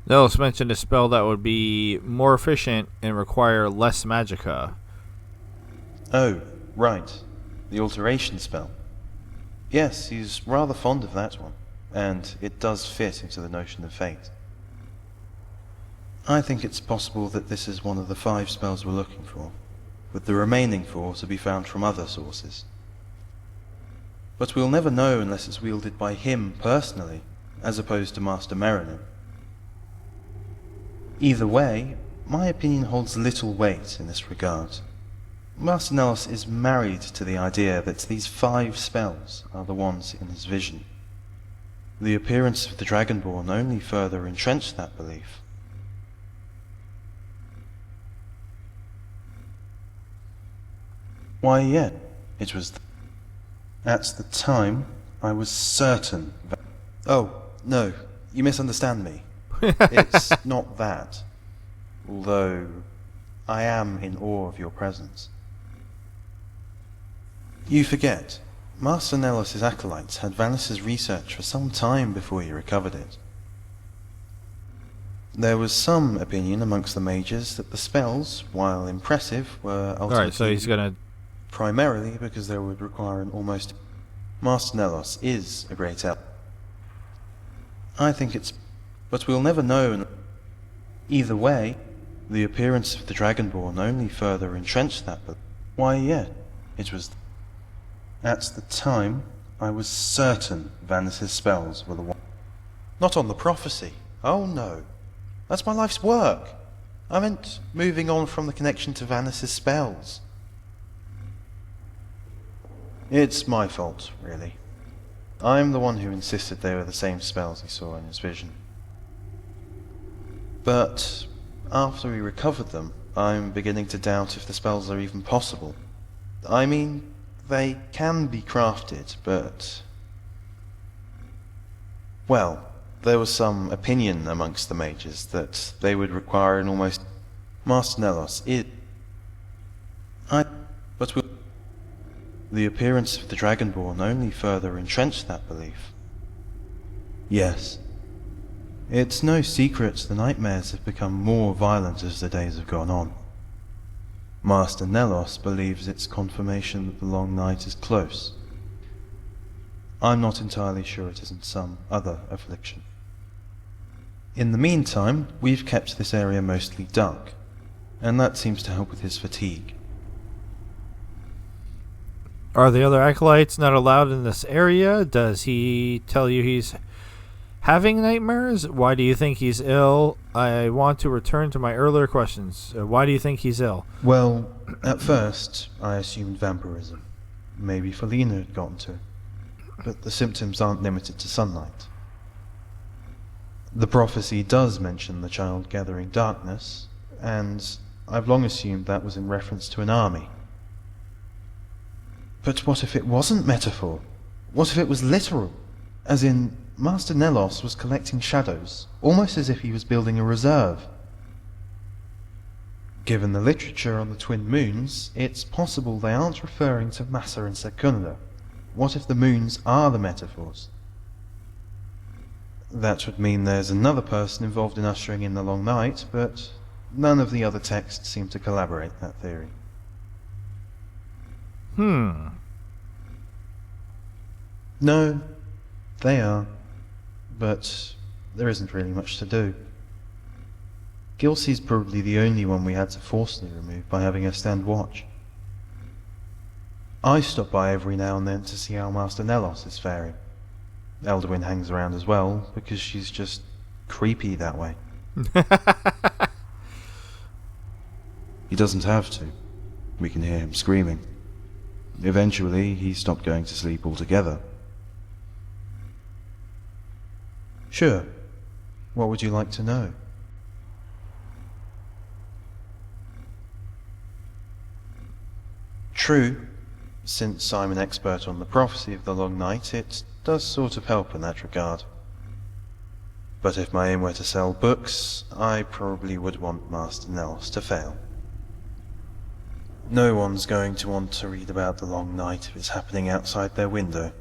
Nelos mentioned a spell that would be more efficient and require less magicka. Oh, right. The alteration spell. Yes, he's rather fond of that one, and it does fit into the notion of fate. I think it's possible that this is one of the 5 spells we're looking for, with the remaining 4 to be found from other sources. But we'll never know unless it's wielded by him personally, as opposed to Master Merrinan. Either way, my opinion holds little weight in this regard. Master Nelos is married to the idea that these 5 spells are the ones in his vision. The appearance of the Dragonborn only further entrenched that belief. Why, yeah, it was... At the time, I was certain that... Oh, no, you misunderstand me. It's not that. Although, I am in awe of your presence. You forget, Master Nelos' acolytes had Vanis's research for some time before he recovered it. There was some opinion amongst the mages that the spells, while impressive, were ultimately... Alright, so he's gonna... Primarily because they would require an almost... Master Nelos is a great elf. I think it's... But we'll never know. Either way, the appearance of the Dragonborn only further entrenched that. But why, yeah, it was... At the time, I was certain Vanis's spells were the one. Not on the prophecy. Oh no. That's my life's work. I meant moving on from the connection to Vanis's spells. It's my fault, really. I'm the one who insisted they were the same spells he saw in his vision. But after he recovered them, I'm beginning to doubt if the spells are even possible. I mean, they can be crafted, but... Well, there was some opinion amongst the mages that they would require an almost... Master Nelos, But the appearance of the Dragonborn only further entrenched that belief. Yes. It's no secret the nightmares have become more violent as the days have gone on. Master Nelos believes it's confirmation that the long night is close. I'm not entirely sure it isn't some other affliction. In the meantime, we've kept this area mostly dark, and that seems to help with his fatigue. Are the other acolytes not allowed in this area? Does he tell you he's having nightmares? Why do you think he's ill? I want to return to my earlier questions. Why do you think he's ill? Well, at first, I assumed vampirism. Maybe Felina had gotten to it. But the symptoms aren't limited to sunlight. The prophecy does mention the child gathering darkness, and I've long assumed that was in reference to an army. But what if it wasn't metaphor? What if it was literal? As in, Master Nelos was collecting shadows, almost as if he was building a reserve. Given the literature on the twin moons, it's possible they aren't referring to Massa and Secunda. What if the moons are the metaphors? That would mean there's another person involved in ushering in the long night, but none of the other texts seem to collaborate that theory. No, they are, but there isn't really much to do. Gilsey's probably the only one we had to forcibly remove by having her stand watch. I stop by every now and then to see how Master Nelos is faring. Elderwin hangs around as well, because she's just creepy that way. He doesn't have to. We can hear him screaming. Eventually, he stopped going to sleep altogether. Sure. What would you like to know? True. Since I'm an expert on the prophecy of the long night, it does sort of help in that regard. But if my aim were to sell books, I probably would want Master Nelos to fail. No one's going to want to read about the long night if it's happening outside their window.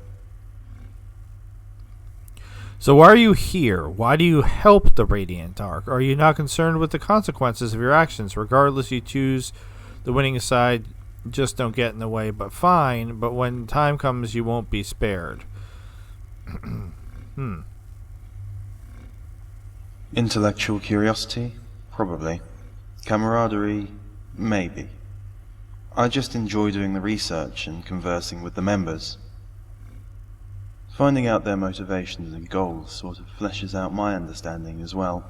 So why are you here? Why do you help the Radiant Ark? Are you not concerned with the consequences of your actions? Regardless, you choose the winning side, just don't get in the way, but fine. But when time comes, you won't be spared. Intellectual curiosity? Probably. Camaraderie? Maybe. I just enjoy doing the research and conversing with the members. Finding out their motivations and goals sort of fleshes out my understanding as well.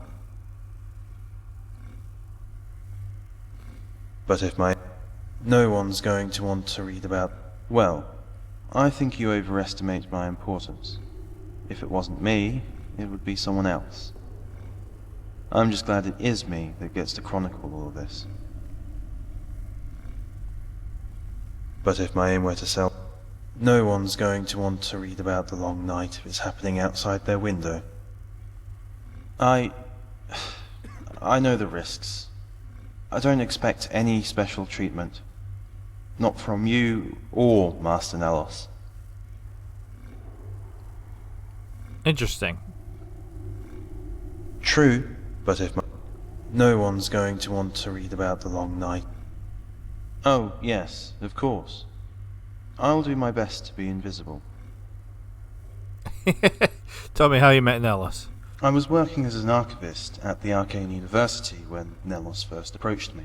But if no one's going to want to read about... Well, I think you overestimate my importance. If it wasn't me, it would be someone else. I'm just glad it is me that gets to chronicle all of this. But if my aim were to sell... No one's going to want to read about the long night if it's happening outside their window. I know the risks. I don't expect any special treatment. Not from you or Master Nelos. Interesting. True, but if no one's going to want to read about the long night. Oh, yes, of course. I'll do my best to be invisible. Tell me how you met Nelos. I was working as an archivist at the Arcane University when Nelos first approached me.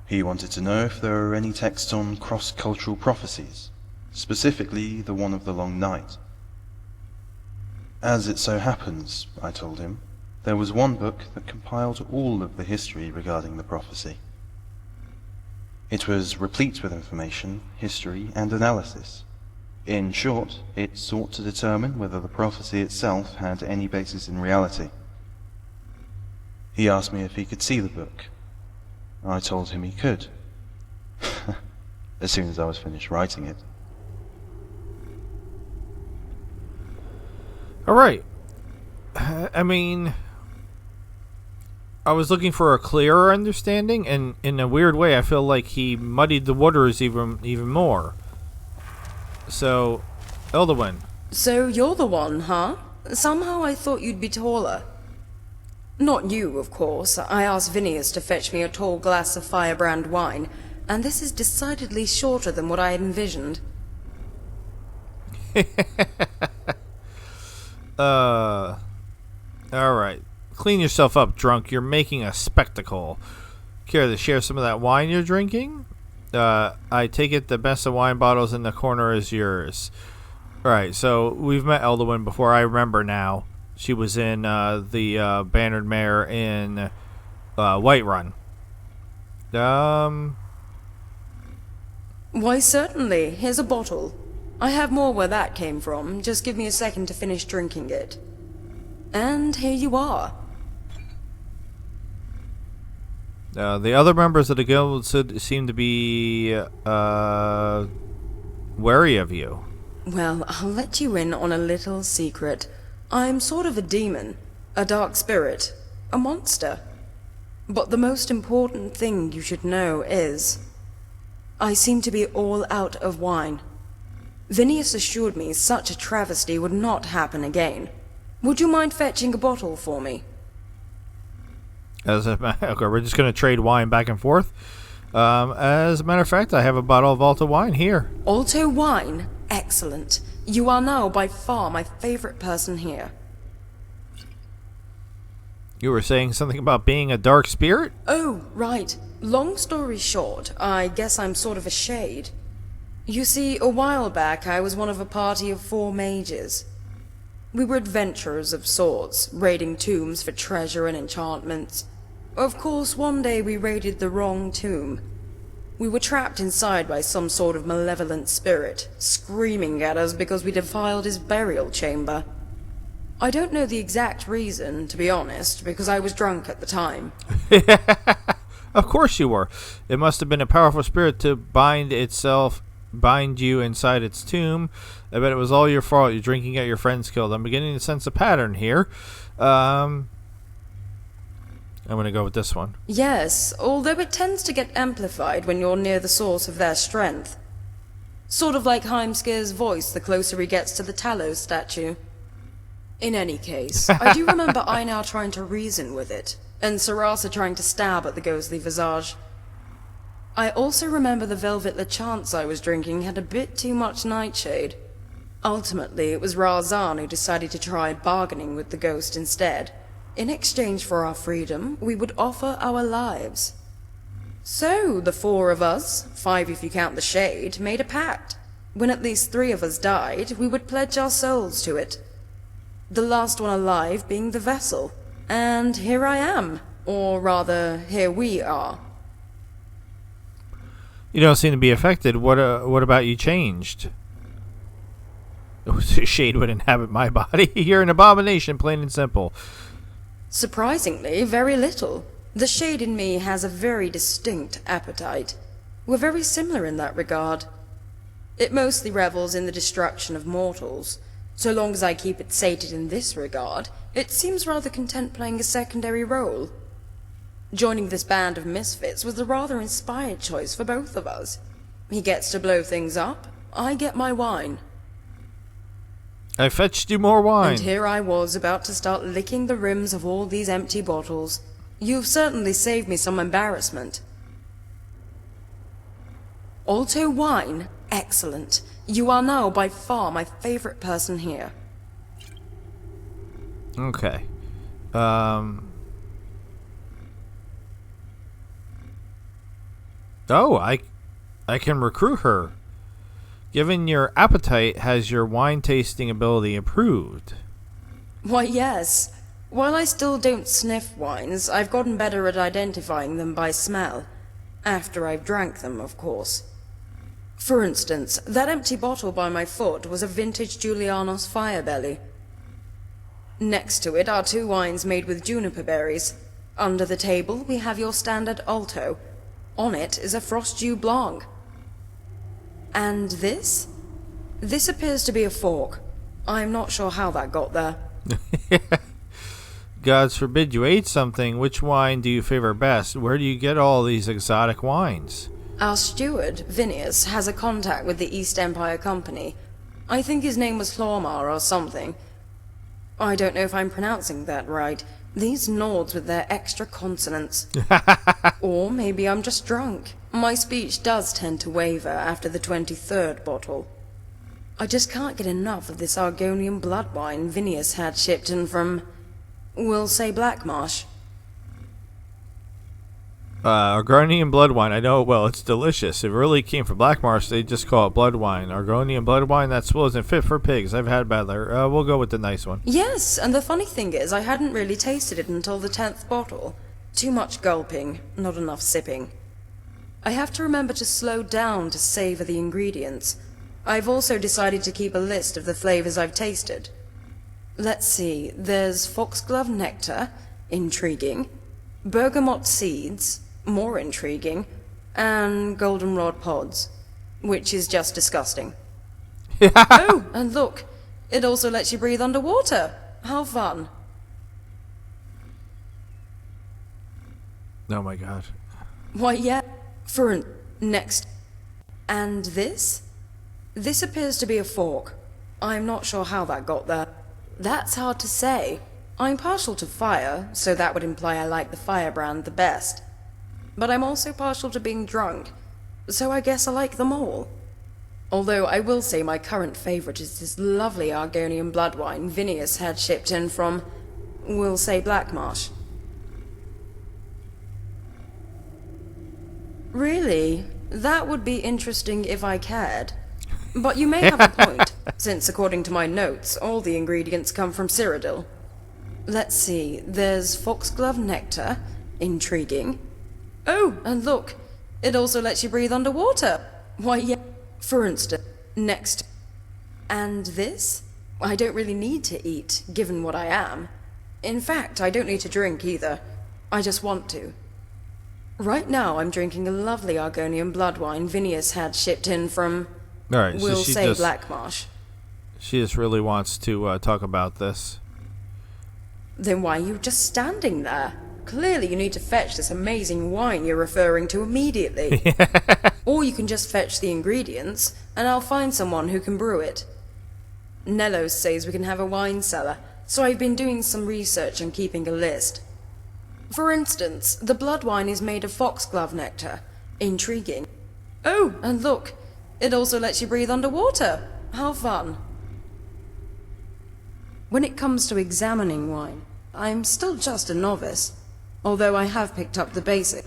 He wanted to know if there were any texts on cross-cultural prophecies, specifically the one of the long night. As it so happens, I told him, there was one book that compiled all of the history regarding the prophecy. It was replete with information, history, and analysis. In short, it sought to determine whether the prophecy itself had any basis in reality. He asked me if he could see the book. I told him he could. As soon as I was finished writing it. Alright. I mean... I was looking for a clearer understanding, and in a weird way, I feel like he muddied the waters even more. So, Elderwin. So you're the one, huh? Somehow I thought you'd be taller. Not you, of course. I asked Vinius to fetch me a tall glass of firebrand wine, and this is decidedly shorter than what I had envisioned. Alright. Clean yourself up, drunk. You're making a spectacle. Care to share some of that wine you're drinking? I take it the best of wine bottles in the corner is yours. Alright, so we've met Elderwin before. I remember now. She was in the Bannered Mare in Whiterun. Why, certainly. Here's a bottle. I have more where that came from. Just give me a second to finish drinking it. And here you are. The other members of the guild seem to be wary of you. Well, I'll let you in on a little secret. I'm sort of a demon, a dark spirit, a monster. But the most important thing you should know is, I seem to be all out of wine. Vinius assured me such a travesty would not happen again. Would you mind fetching a bottle for me? Okay, we're just going to trade wine back and forth. As a matter of fact, I have a bottle of Alta wine here. Alto wine? Excellent. You are now by far my favorite person here. You were saying something about being a dark spirit? Oh, right. Long story short, I guess I'm sort of a shade. You see, a while back I was one of a party of 4 mages. We were adventurers of sorts, raiding tombs for treasure and enchantments. Of course, one day we raided the wrong tomb. We were trapped inside by some sort of malevolent spirit, screaming at us because we defiled his burial chamber. I don't know the exact reason, to be honest, because I was drunk at the time. Of course you were. It must have been a powerful spirit to bind you inside its tomb. I bet it was all your fault. You're drinking at your friends killed. I'm beginning to sense a pattern here. I'm going to go with this one. Yes, although it tends to get amplified when you're near the source of their strength. Sort of like Heimskir's voice the closer he gets to the Talos statue. In any case, I do remember Einar trying to reason with it, and Sarasa trying to stab at the ghostly visage. I also remember the Velvet LeChance I was drinking had a bit too much nightshade. Ultimately, it was Razan who decided to try bargaining with the ghost instead. In exchange for our freedom, we would offer our lives. So, the 4 of us, 5 if you count the Shade, made a pact. When at least 3 of us died, we would pledge our souls to it. The last one alive being the vessel. And here I am. Or rather, here we are. You don't seem to be affected. What about you changed? Shade would inhabit my body. You're an abomination, plain and simple. Surprisingly, very little. The Shade in me has a very distinct appetite. We're very similar in that regard. It mostly revels in the destruction of mortals. So long as I keep it sated in this regard, it seems rather content playing a secondary role. Joining this band of misfits was a rather inspired choice for both of us. He gets to blow things up, I get my wine. I fetched you more wine. And here I was about to start licking the rims of all these empty bottles. You've certainly saved me some embarrassment. Alto wine? Excellent. You are now by far my favorite person here. Okay. Oh, I can recruit her. Given your appetite, has your wine tasting ability improved? Why, yes. While I still don't sniff wines, I've gotten better at identifying them by smell. After I've drank them, of course. For instance, that empty bottle by my foot was a vintage Julianos Firebelly. Next to it are 2 wines made with juniper berries. Under the table, we have your standard Alto. On it is a Frost Dew Blanc. And this? This appears to be a fork. I'm not sure how that got there. Gods forbid you ate something. Which wine do you favor best? Where do you get all these exotic wines? Our steward, Vinius, has a contact with the East Empire Company. I think his name was Hlormar or something. I don't know if I'm pronouncing that right. These Nords with their extra consonants. Or maybe I'm just drunk. My speech does tend to waver after the 23rd bottle. I just can't get enough of this Argonian blood wine Vinius had shipped in from, we'll say, Blackmarsh. Argonian blood wine. I know it well. It's delicious. If it really came from Blackmarsh, they just call it blood wine. Argonian blood wine, that swill isn't fit for pigs. I've had bad there. We'll go with the nice one. Yes, and the funny thing is, I hadn't really tasted it until the 10th bottle. Too much gulping, not enough sipping. I have to remember to slow down to savor the ingredients. I've also decided to keep a list of the flavors I've tasted. Let's see, there's foxglove nectar, intriguing, bergamot seeds, more intriguing, and goldenrod pods, which is just disgusting. Oh, and look, it also lets you breathe underwater. How fun. Oh my god. Why, yeah, next. And this? This appears to be a fork. I'm not sure how that got there. That's hard to say. I'm partial to fire, so that would imply I like the firebrand the best. But I'm also partial to being drunk, so I guess I like them all. Although I will say my current favourite is this lovely Argonian blood wine Vinius had shipped in from, we'll say, Blackmarsh. Really? That would be interesting if I cared. But you may have a point, since according to my notes, all the ingredients come from Cyrodiil. Let's see, there's foxglove nectar. Intriguing. Oh, and look, it also lets you breathe underwater. Why, yeah, for instance, next. And this? I don't really need to eat, given what I am. In fact, I don't need to drink either. I just want to. Right now, I'm drinking a lovely Argonian blood wine Vinius had shipped in from, Alright, so we'll she say, just, Blackmarsh. She just really wants to talk about this. Then why are you just standing there? Clearly you need to fetch this amazing wine you're referring to immediately. Or you can just fetch the ingredients, and I'll find someone who can brew it. Nellos says we can have a wine cellar, so I've been doing some research and keeping a list. For instance, the blood wine is made of foxglove nectar. Intriguing. Oh, and look, it also lets you breathe underwater. How fun. When it comes to examining wine, I'm still just a novice, although I have picked up the basic.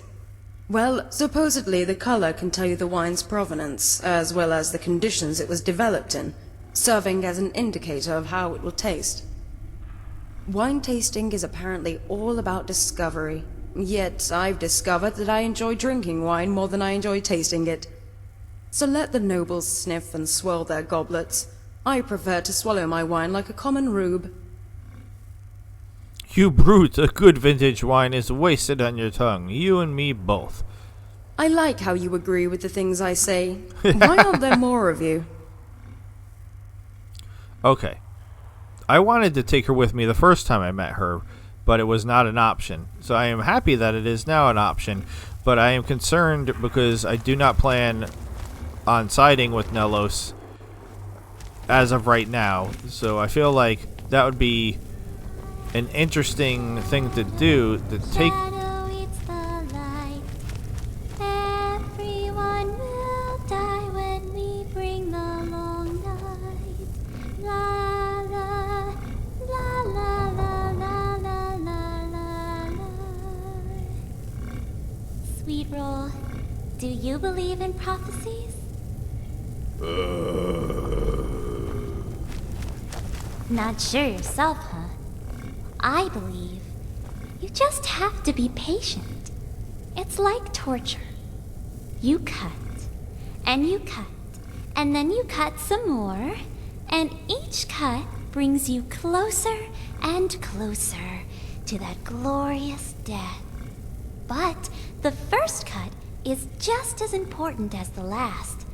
Well, supposedly the color can tell you the wine's provenance, as well as the conditions it was developed in, serving as an indicator of how it will taste. Wine tasting is apparently all about discovery, yet I've discovered that I enjoy drinking wine more than I enjoy tasting it. So let the nobles sniff and swirl their goblets. I prefer to swallow my wine like a common rube. You brute, a good vintage wine is wasted on your tongue. You and me both. I like how you agree with the things I say. Why aren't there more of you? Okay. I wanted to take her with me the first time I met her, but it was not an option. So I am happy that it is now an option, but I am concerned because I do not plan on siding with Nellos as of right now. So I feel like that would be an interesting thing to do, to take. Sweet Roll, do you believe in prophecies? Not sure yourself, huh? I believe you just have to be patient. It's like torture. You cut, and you cut, and then you cut some more, and each cut brings you closer and closer to that glorious death. But the first cut is just as important as the last.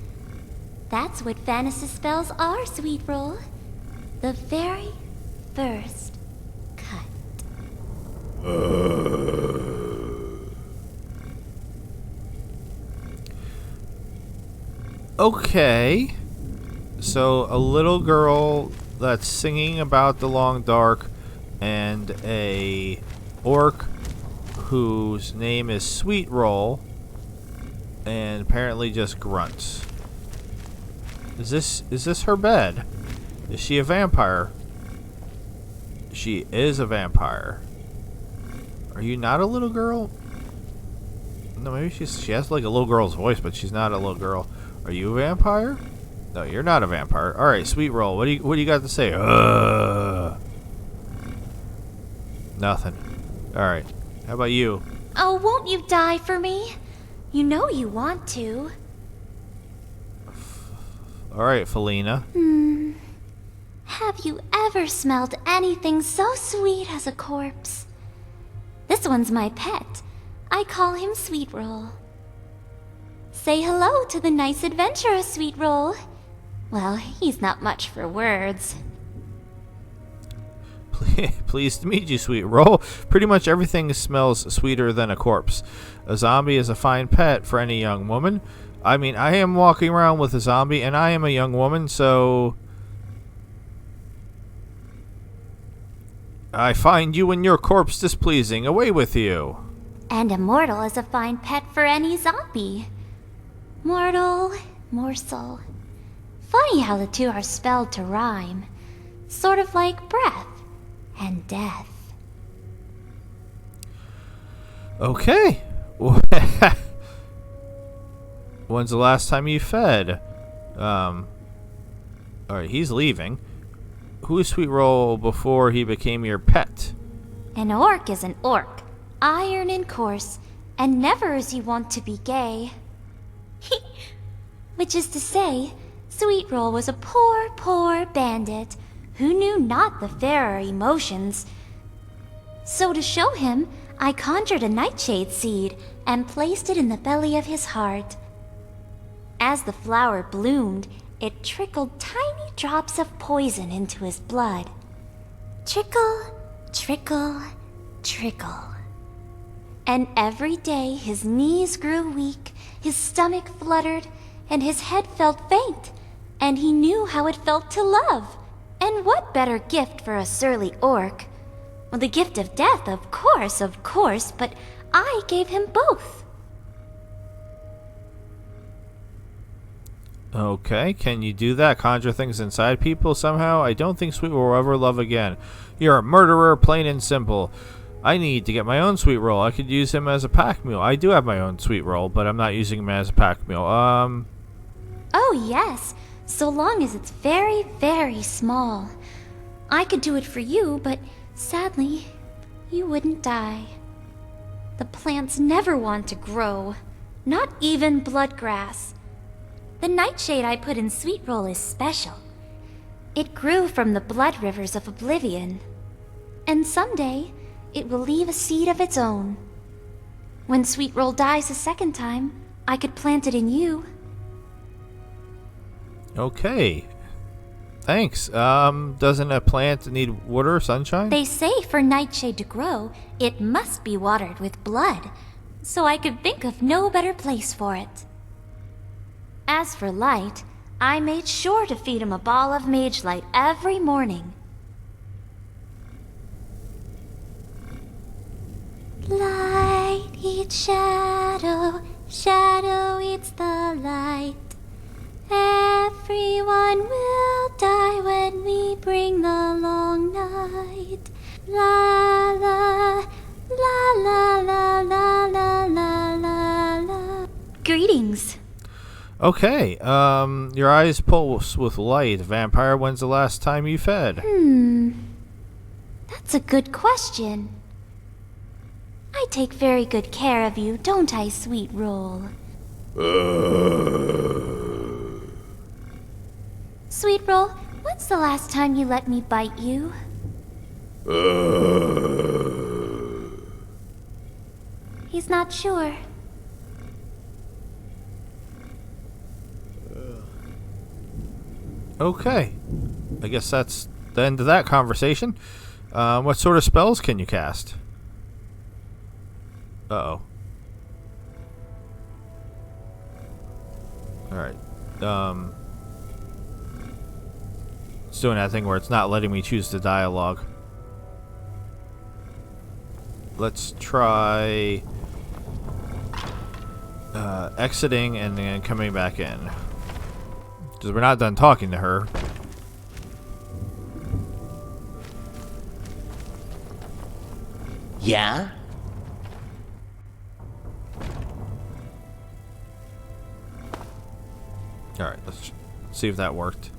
That's what fantasy spells are, Sweet Roll. The very first cut. Okay. So a little girl that's singing about the long dark and a orc whose name is Sweet Roll and apparently just grunts. Is this her bed? Is she a vampire? She is a vampire. Are you not a little girl? No, maybe she has like a little girl's voice, but she's not a little girl. Are you a vampire? No, you're not a vampire. All right, Sweet Roll. What do you got to say? Nothing. All right. How about you? Oh, won't you die for me? You know you want to. All right, Felina. Have you ever smelled anything so sweet as a corpse? This one's my pet. I call him Sweet Roll. Say hello to the nice adventurer, Sweet Roll. Well, he's not much for words. Pleased to meet you, Sweet Roll. Pretty much everything smells sweeter than a corpse. A zombie is a fine pet for any young woman. I mean, I am walking around with a zombie, and I am a young woman, so I find you and your corpse displeasing. Away with you. And a mortal is a fine pet for any zombie. Mortal, morsel. Funny how the two are spelled to rhyme. Sort of like breath and death. Okay. When's the last time you fed? Alright, he's leaving. Who's Sweet Roll before he became your pet? An orc is an orc, iron and coarse, and never is he wont to be gay. Which is to say, Sweet Roll was a poor, poor bandit who knew not the fairer emotions. So to show him, I conjured a nightshade seed and placed it in the belly of his heart. As the flower bloomed, it trickled tiny drops of poison into his blood. Trickle, trickle, trickle. And every day his knees grew weak, his stomach fluttered, and his head felt faint, and he knew how it felt to love. And what better gift for a surly orc? Well, the gift of death, of course, but I gave him both. Okay, can you do that? Conjure things inside people somehow? I don't think Sweet Roll will ever love again. You're a murderer, plain and simple. I need to get my own Sweet Roll. I could use him as a pack mule. I do have my own Sweet Roll, but I'm not using him as a pack mule. Oh, yes. So long as it's very, very small. I could do it for you, but sadly, you wouldn't die. The plants never want to grow. Not even bloodgrass. The nightshade I put in Sweet Roll is special. It grew from the blood rivers of oblivion. And someday, it will leave a seed of its own. When Sweet Roll dies a second time, I could plant it in you. Okay. Thanks. Doesn't a plant need water or sunshine? They say for nightshade to grow, it must be watered with blood. So I could think of no better place for it. As for light, I made sure to feed him a ball of mage light every morning. Light eats shadow, shadow eats the light. Everyone will die when we bring the long night. La la, la la la la la la la la. Greetings. Okay, your eyes pulse with light. Vampire, when's the last time you fed? That's a good question. I take very good care of you, don't I, Sweet Roll? Sweet Roll, when's the last time you let me bite you? He's not sure. Okay. I guess that's the end of that conversation. What sort of spells can you cast? Uh-oh. Alright. It's doing that thing where it's not letting me choose the dialogue. Let's try exiting and then coming back in. Because we're not done talking to her. Yeah? Alright, let's see if that worked.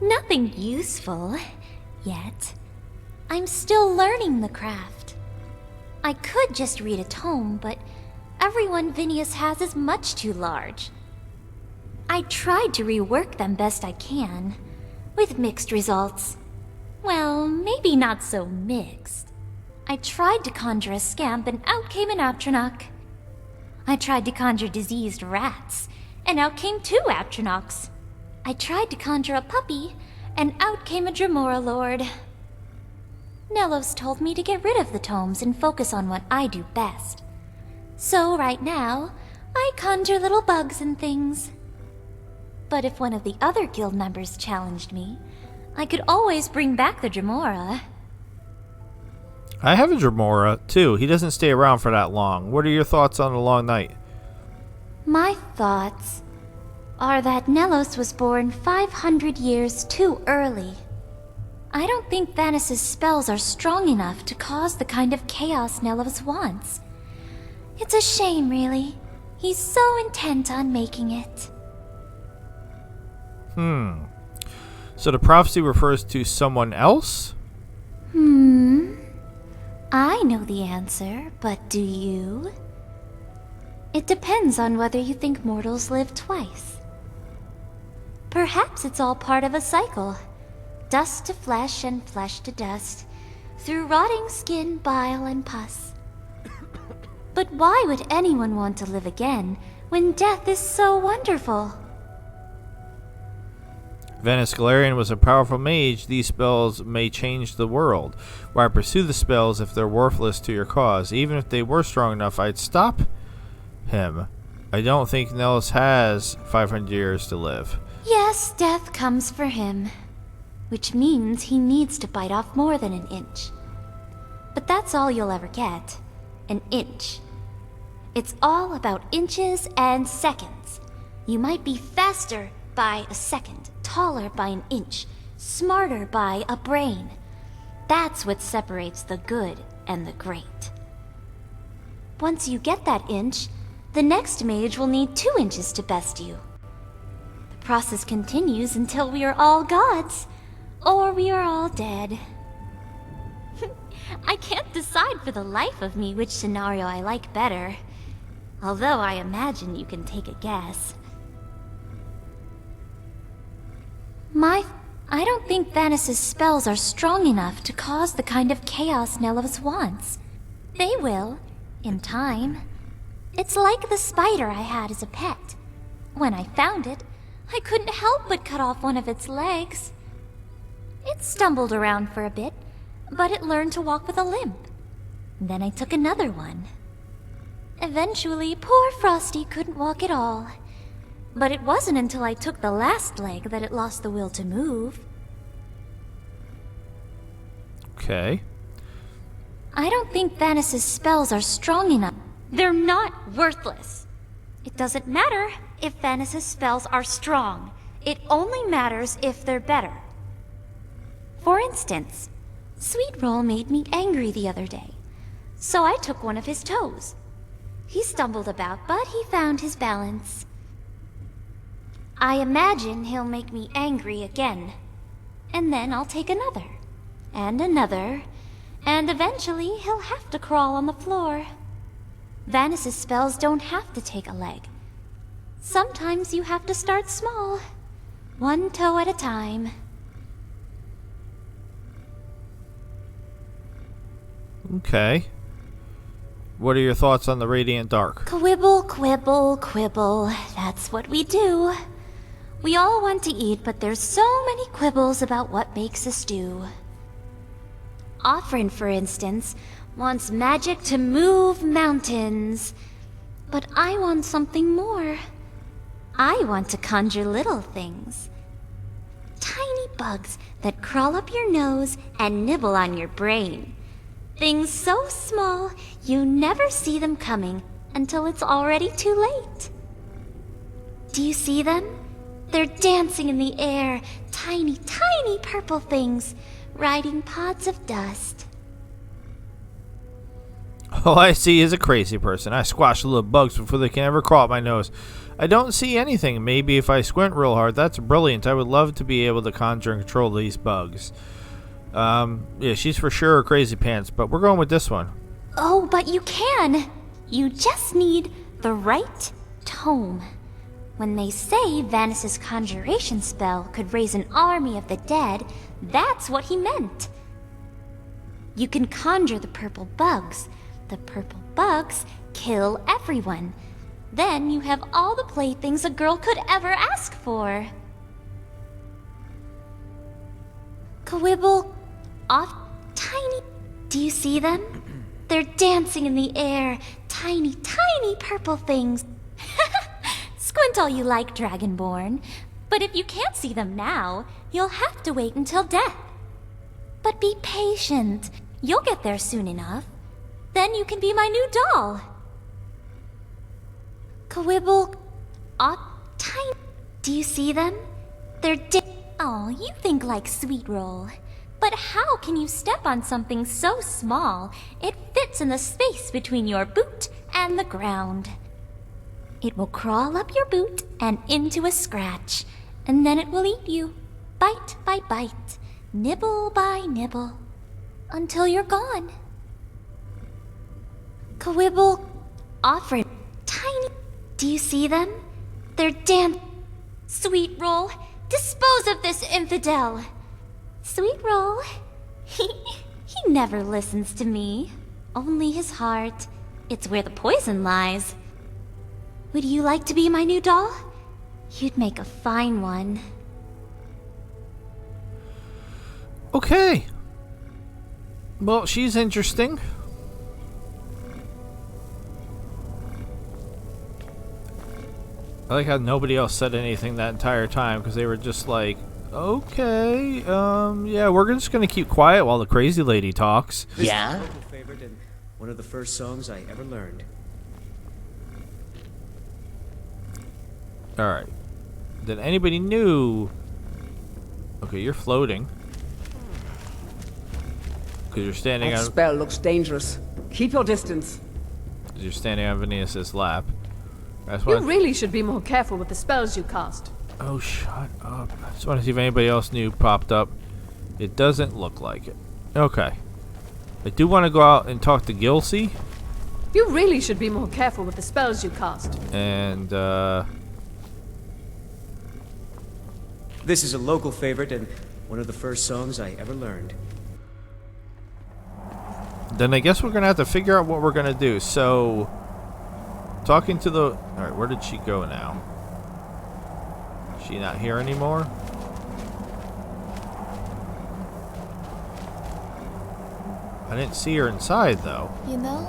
Nothing useful, yet. I'm still learning the craft. I could just read a tome, but everyone Vinius has is much too large. I tried to rework them best I can, with mixed results. Well, maybe not so mixed. I tried to conjure a scamp and out came an Atronach. I tried to conjure diseased rats, and out came 2 Aptronox. I tried to conjure a puppy, and out came a Dremora Lord. Nelos told me to get rid of the tomes and focus on what I do best. So right now, I conjure little bugs and things. But if one of the other guild members challenged me, I could always bring back the Dremora. I have a Dremora, too. He doesn't stay around for that long. What are your thoughts on a long night? My thoughts are that Nelos was born 500 years too early. I don't think Vanis's spells are strong enough to cause the kind of chaos Nelos wants. It's a shame, really. He's so intent on making it. So the prophecy refers to someone else? I know the answer, but do you? It depends on whether you think mortals live twice. Perhaps it's all part of a cycle. Dust to flesh and flesh to dust, through rotting skin, bile, and pus. But why would anyone want to live again when death is so wonderful? Vanis Galarian was a powerful mage. These spells may change the world. Why pursue the spells if they're worthless to your cause? Even if they were strong enough, I'd stop him. I don't think Nelos has 500 years to live. Yes, death comes for him. Which means he needs to bite off more than an inch. But that's all you'll ever get. An inch. It's all about inches and seconds. You might be faster by a second, taller by an inch, smarter by a brain. That's what separates the good and the great. Once you get that inch, the next mage will need 2 inches to best you. The process continues until we are all gods, or we are all dead. I can't decide for the life of me which scenario I like better, although I imagine you can take a guess. I don't think Vanis's spells are strong enough to cause the kind of chaos Nelos wants. They will, in time. It's like the spider I had as a pet. When I found it, I couldn't help but cut off one of its legs. It stumbled around for a bit, but it learned to walk with a limp. Then I took another one. Eventually, poor Frosty couldn't walk at all. But it wasn't until I took the last leg that it lost the will to move. Okay. I don't think Vanis's spells are strong enough. They're not worthless. It doesn't matter if Vanis's spells are strong. It only matters if they're better. For instance, Sweet Roll made me angry the other day, so I took one of his toes. He stumbled about, but he found his balance. I imagine he'll make me angry again, and then I'll take another, and another, and eventually he'll have to crawl on the floor. Vanis's spells don't have to take a leg. Sometimes you have to start small, one toe at a time. Okay. What are your thoughts on the Radiant Dark? Quibble, quibble, quibble. That's what we do. We all want to eat, but there's so many quibbles about what makes a stew. Offrin, for instance, wants magic to move mountains. But I want something more. I want to conjure little things. Tiny bugs that crawl up your nose and nibble on your brain. Things so small, you never see them coming until it's already too late. Do you see them? They're dancing in the air, tiny, tiny purple things, riding pods of dust. All I see is a crazy person. I squash the little bugs before they can ever crawl up my nose. I don't see anything. Maybe if I squint real hard. That's brilliant. I would love to be able to conjure and control these bugs. Yeah, she's for sure crazy pants, but we're going with this one. Oh, but you can. You just need the right tome. When they say Vanis's conjuration spell could raise an army of the dead, that's what he meant. You can conjure the purple bugs. The purple bugs kill everyone. Then you have all the playthings a girl could ever ask for. Quibble off tiny. Do you see them? They're dancing in the air. Tiny, tiny purple things. Squint all you like, Dragonborn. But if you can't see them now, you'll have to wait until death. But be patient. You'll get there soon enough. Then you can be my new doll. Quibble off tiny. Do you see them? They're oh, you think like Sweet Roll. But how can you step on something so small it fits in the space between your boot and the ground? It will crawl up your boot and into a scratch, and then it will eat you, bite by bite, nibble by nibble, until you're gone. Quibble offer tiny. Do you see them? They're Sweet Roll, dispose of this infidel. Sweet Roll, he never listens to me. Only his heart. It's where the poison lies. Would you like to be my new doll? You'd make a fine one. Okay. Well, she's interesting. I like how nobody else said anything that entire time because they were just like, okay, yeah, we're just gonna keep quiet while the crazy lady talks. This is my local favorite and one of the first songs I ever learned. Alright. Then anybody knew... Okay, you're floating. Because you're standing That on... spell looks dangerous. Keep your distance. Because you're standing on Venus's lap. That's You what really should be more careful with the spells you cast. Oh, shut up. I just want to see if anybody else new popped up. It doesn't look like it. Okay. I do want to go out and talk to Gilsey. You really should be more careful with the spells you cast. And, This is a local favorite and one of the first songs I ever learned. then I guess we're going to have to figure out what we're going to do. So, talking to the... Alright, where did she go now? Is she not here anymore? I didn't see her inside, though. You know,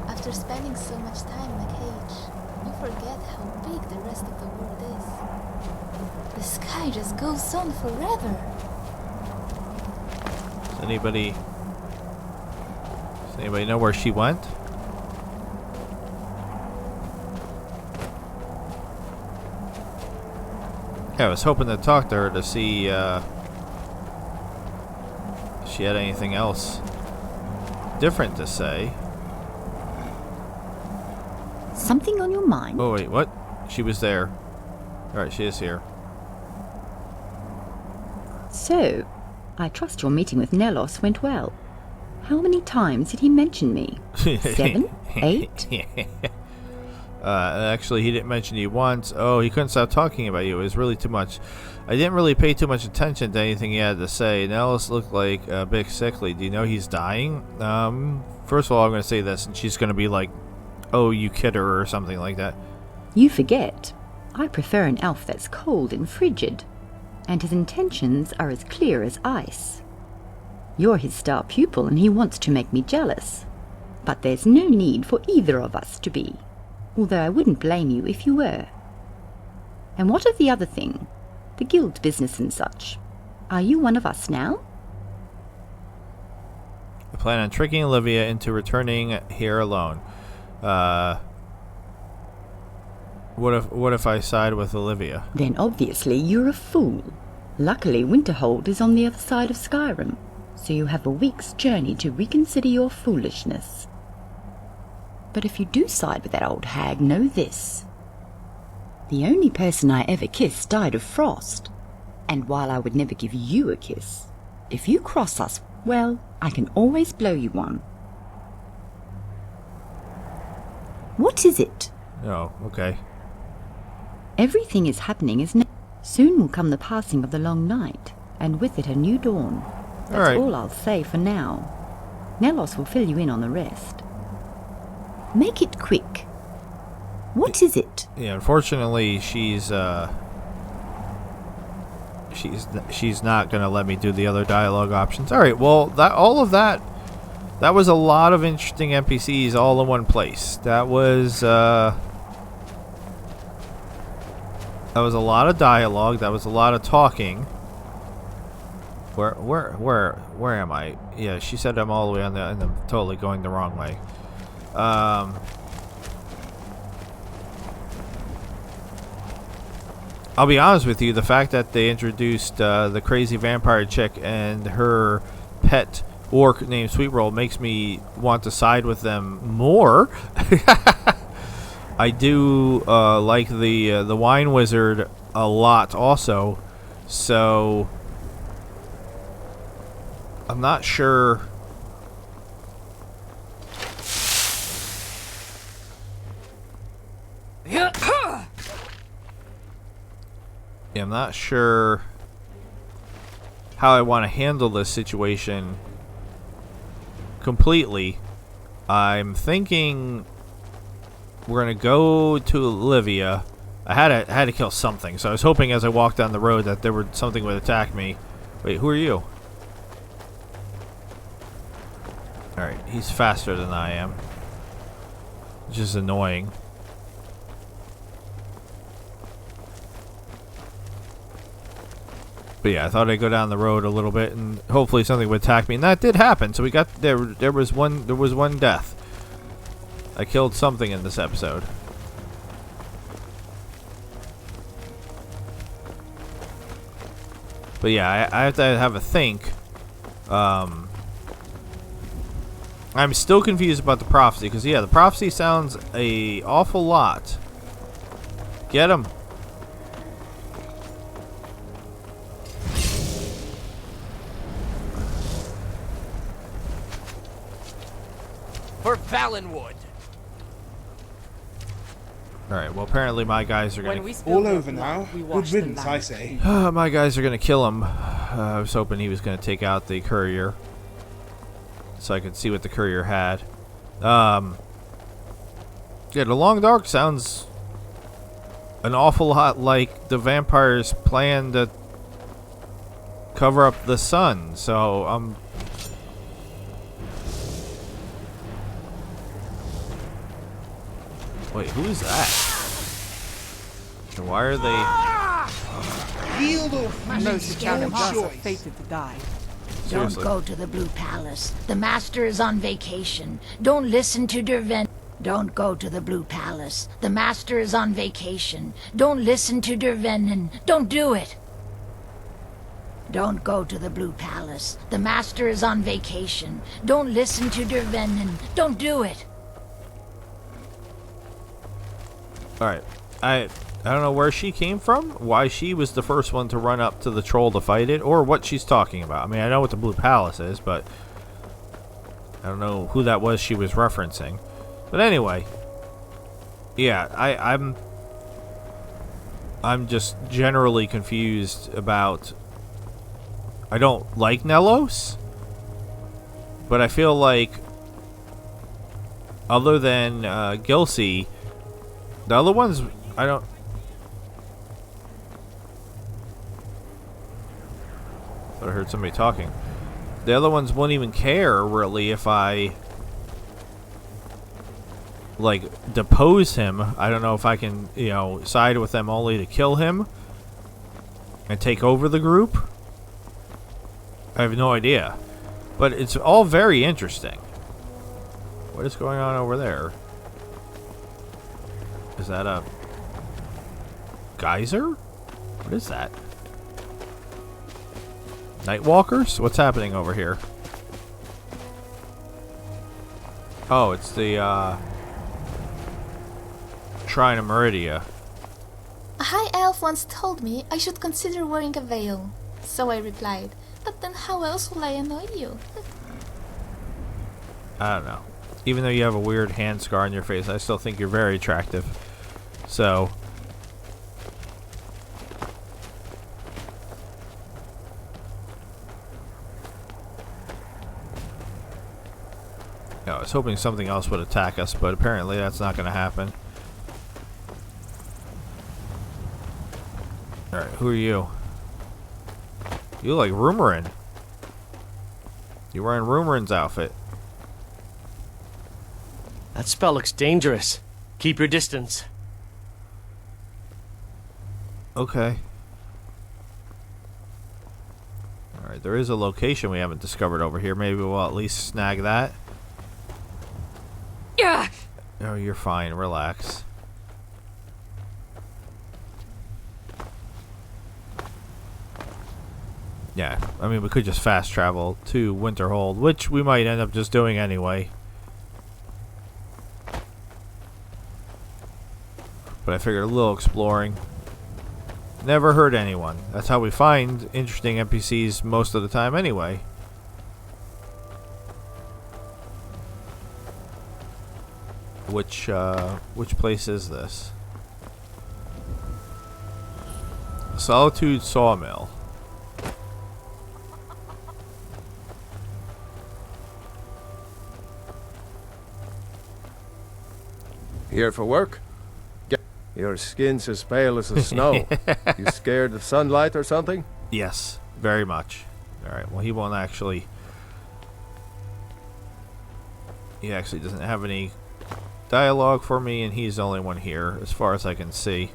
after spending so much time in a cage, you forget how big the rest of the world is. The sky just goes on forever. Does anybody know where she went? Yeah, I was hoping to talk to her to see if she had anything else different to say. Something on your mind? Oh wait, what? She was there. Alright, she is here. So, I trust your meeting with Nelos went well. How many times did he mention me? 7? 8? Actually, he didn't mention you once. Oh, he couldn't stop talking about you. It was really too much. I didn't really pay too much attention to anything he had to say. Nellis looked like a bit sickly. Do you know he's dying? First of all, I'm going to say this, and she's going to be like, oh, you kid her, or something like that. You forget. I prefer an elf that's cold and frigid, and his intentions are as clear as ice. You're his star pupil, and he wants to make me jealous. But there's no need for either of us to be, although I wouldn't blame you if you were. And what of the other thing? The guild business and such. Are you one of us now? I plan on tricking Olivia into returning here alone. What if I side with Olivia? Then obviously you're a fool. Luckily Winterhold is on the other side of Skyrim, so you have a week's journey to reconsider your foolishness. But if you do side with that old hag, know this. The only person I ever kissed died of frost. And while I would never give you a kiss, if you cross us, well, I can always blow you one. What is it? Oh, okay. Everything is happening, isn't it? Soon will come the passing of the long night, and with it a new dawn. That's all I'll say for now. Nelos will fill you in on the rest. Make it quick. What is it? Yeah, unfortunately, she's not gonna let me do the other dialogue options. All right, well, that was a lot of interesting NPCs all in one place. That was a lot of dialogue. That was a lot of talking. Where am I? Yeah, she said I'm all the way on and I'm totally going the wrong way. I'll be honest with you, the fact that they introduced the crazy vampire chick and her pet orc named Sweet Roll makes me want to side with them more. I do like the wine wizard a lot also, so I'm not sure. Yeah, I'm not sure how I want to handle this situation completely. I'm thinking we're gonna go to Olivia. I had to kill something, so I was hoping as I walked down the road that something would attack me. Wait, who are you? Alright, he's faster than I am, which is annoying. But yeah, I thought I'd go down the road a little bit and hopefully something would attack me, and that did happen. So we got there was one death. I killed something in this episode. But yeah, I have to have a think. I'm still confused about the prophecy, because yeah, the prophecy sounds an awful lot. Get him. For Valenwood. Alright, well apparently my guys are gonna... All over now. Good riddance, I say. My guys are gonna kill him. I was hoping he was gonna take out the courier, so I could see what the courier had. Yeah, the Long Dark sounds an awful lot like the vampire's plan to cover up the sun, so wait, who is that? And why are they... Yield off, Most Challenges are fated to die. Seriously. Don't go to the Blue Palace. The Master is on vacation. Don't listen to Derven. Don't go to the Blue Palace. The Master is on vacation. Don't listen to Dervenin. Don't do it. Don't go to the Blue Palace. The Master is on vacation. Don't listen to Dervenin. Don't do it. Alright, I don't know where she came from, why she was the first one to run up to the troll to fight it, or what she's talking about. I mean, I know what the Blue Palace is, but I don't know who that was she was referencing. But anyway, yeah, I'm just generally confused about... I don't like Nelos, but I feel like other than Gilsey, the other ones, I don't... I heard somebody talking. The other ones won't even care, really, if I... like, depose him. I don't know if I can, you know, side with them only to kill him and take over the group. I have no idea. But it's all very interesting. What is going on over there? Is that a geyser? What is that? Nightwalkers? What's happening over here? Oh, it's the Shrine of Meridia. A high elf once told me I should consider wearing a veil. So I replied, but then how else will I annoy you? I don't know. Even though you have a weird hand scar on your face, I still think you're very attractive. So... I was hoping something else would attack us, but apparently that's not going to happen. Alright, who are you? You look like Rumorin. You're wearing Rumorin's outfit. That spell looks dangerous. Keep your distance. Okay. Alright, there is a location we haven't discovered over here. Maybe we'll at least snag that. Yeah. Oh, you're fine. Relax. Yeah, I mean, we could just fast travel to Winterhold, which we might end up just doing anyway. But I figured a little exploring never hurt anyone. That's how we find interesting NPCs most of the time anyway. Which place is this? Solitude Sawmill. Here for work? Your skin's as pale as the snow. You scared of sunlight or something? Yes, very much. Alright, well, he won't actually... He actually doesn't have any dialogue for me, and he's the only one here, as far as I can see.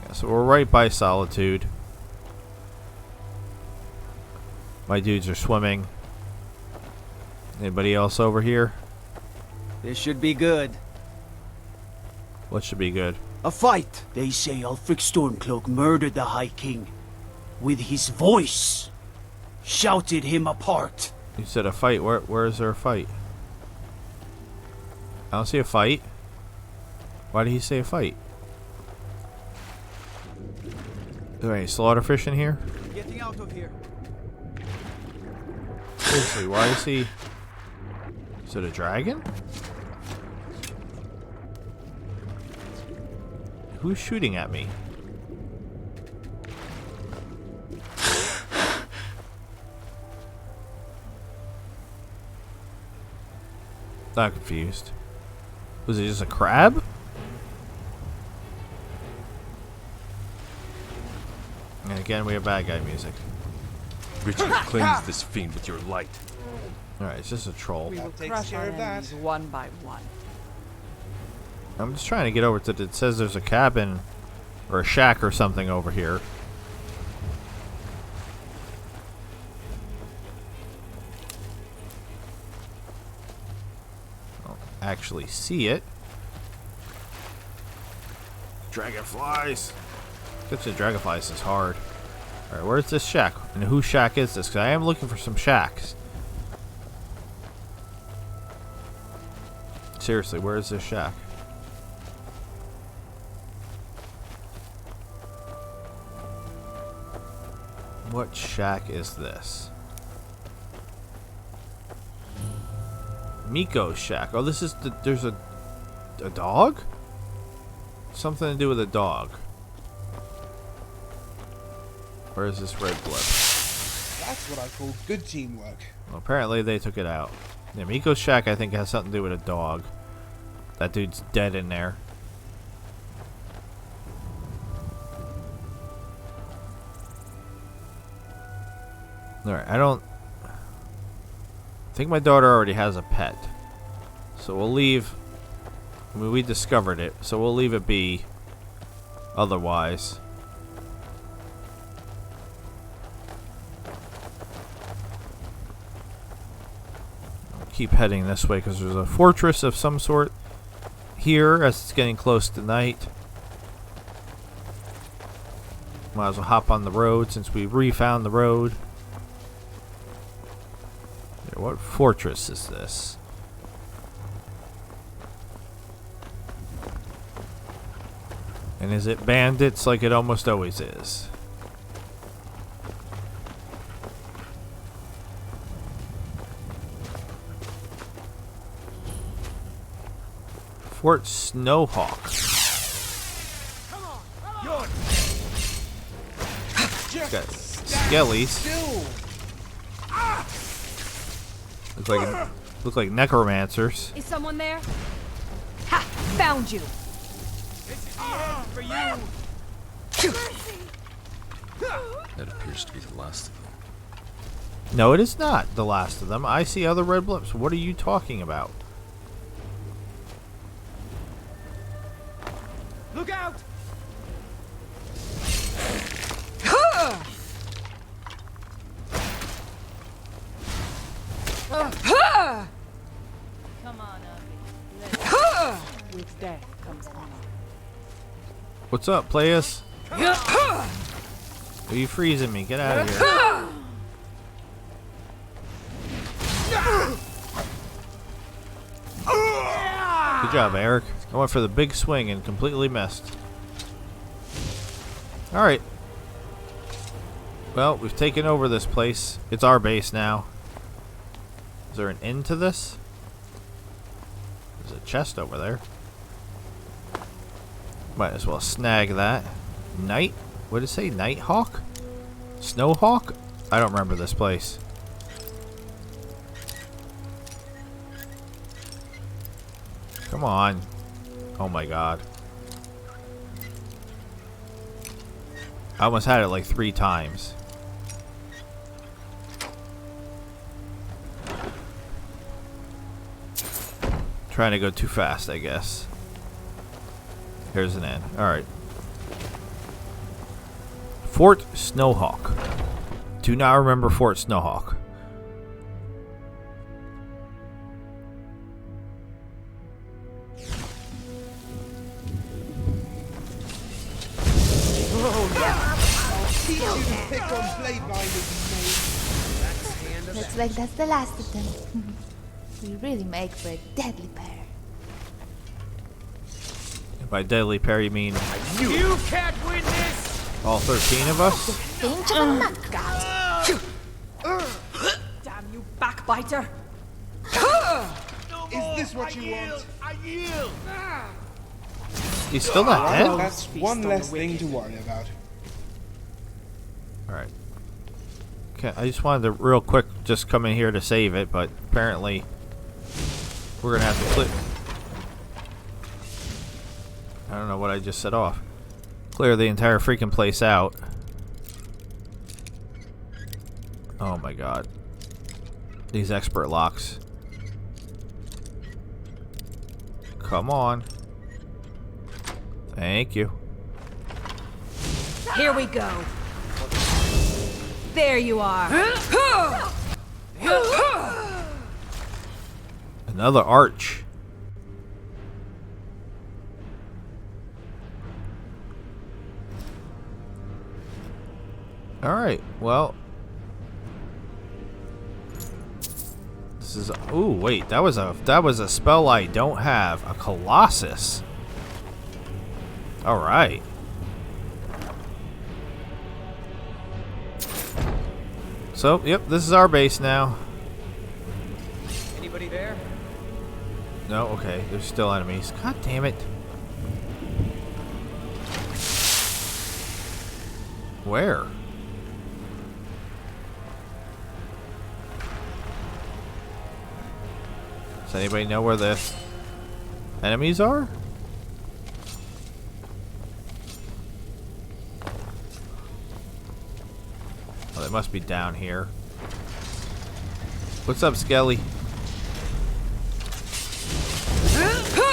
Yeah, so we're right by Solitude. My dudes are swimming. Anybody else over here? This should be good. What should be good? A fight. They say Ulfric Stormcloak murdered the High King. With his voice. Shouted him apart. You said a fight. Where is there a fight? I don't see a fight. Why did he say a fight? Are there any slaughterfish in here? Getting out of here. Seriously, why is he... Is it a dragon? Who's shooting at me? Not confused. Was it just a crab? And again, we have bad guy music. Richard, cleanse this fiend with your light. Alright, it's just a troll. We will crush our enemies one by one. I'm just trying to get over to it. It says there's a cabin or a shack or something over here. I don't actually see it. Dragonflies! Catching dragonflies is hard. Alright, where's this shack? And whose shack is this? Because I am looking for some shacks. Seriously, where is this shack? What shack is this? Miko's shack. Oh, this is the... There's a dog? Something to do with a dog. Where is this red blood? That's what I call good teamwork. Well, apparently they took it out. Yeah, Miko's shack, I think, has something to do with a dog. That dude's dead in there. Alright, I think my daughter already has a pet. So we'll leave... I mean, we discovered it, so we'll leave it be otherwise. I'll keep heading this way because there's a fortress of some sort here as it's getting close to night. Might as well hop on the road since we refound the road. What fortress is this? And is it bandits like it almost always is? Fort Snowhawk. It's got skellies. Look like necromancers. Is someone there? Ha! Found you. For you. That appears to be the last of them. No, it is not the last of them. I see other red blips. What are you talking about? Look out! Come on, with death comes honor. What's up, players? Are you freezing me? Get out of here. Good job, Eric. I went for the big swing and completely missed. Alright. Well, we've taken over this place. It's our base now. Is there an end to this? There's a chest over there. Might as well snag that. Night? What did it say? Nighthawk? Snowhawk? I don't remember this place. Come on. Oh my god. I almost had it like 3 times. Trying to go too fast, I guess. Here's an end. Alright. Fort Snowhawk. Do not remember Fort Snowhawk. Looks like that's the last of them. We really make for a deadly pair. By deadly pair, you mean You can't win this! all 13 of us? Think of a nut god. Damn you, backbiter! Is this what you want? I yield! He's still not dead? That's one less thing to worry about. Alright. Okay, I just wanted to real quick just come in here to save it, but apparently we're gonna have to clear. I don't know what I just set off. Clear the entire freaking place out. Oh my god. These expert locks. Come on. Thank you. Here we go. There you are. Another arch. Alright, well. This is ooh, wait, that was a spell I don't have. A Colossus. Alright. So, yep, this is our base now. Anybody there? No, okay, there's still enemies. God damn it. Where? Does anybody know where the enemies are? Oh, they must be down here. What's up, Skelly?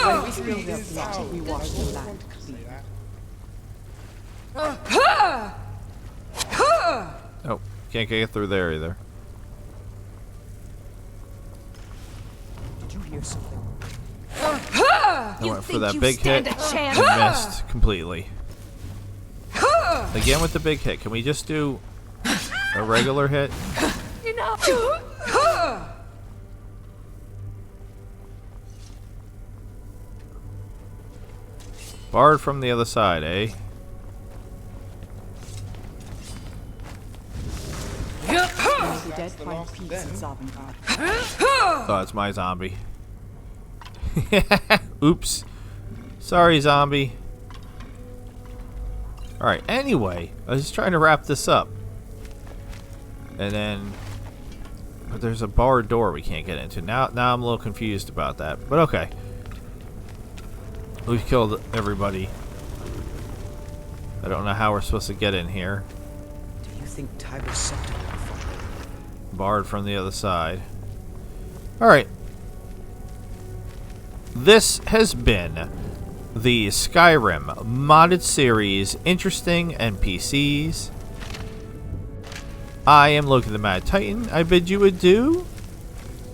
When we spill their blood, we wash the land clean. Oh, can't get through there either. Did you hear something? I went for that big hit and missed completely. Again with the big hit. Can we just do a regular hit? Barred from the other side, eh? The dead find peace in Sovngarde. Oh, it's my zombie. Oops. Sorry, zombie. Alright, anyway, I was just trying to wrap this up. And then... But there's a barred door we can't get into. Now I'm a little confused about that. But okay. We've killed everybody. I don't know how we're supposed to get in here. Do you think Tiber's scepter will fall? Barred from the other side. Alright. This has been the Skyrim modded series, Interesting NPCs. I am Loki the Mad Titan. I bid you adieu.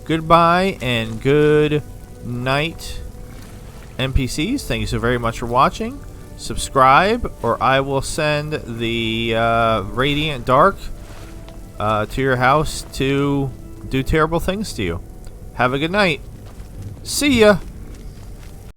Goodbye and good night, NPCs. Thank you so very much for watching. Subscribe, or I will send the Radiant Dark to your house to do terrible things to you. Have a good night. See ya.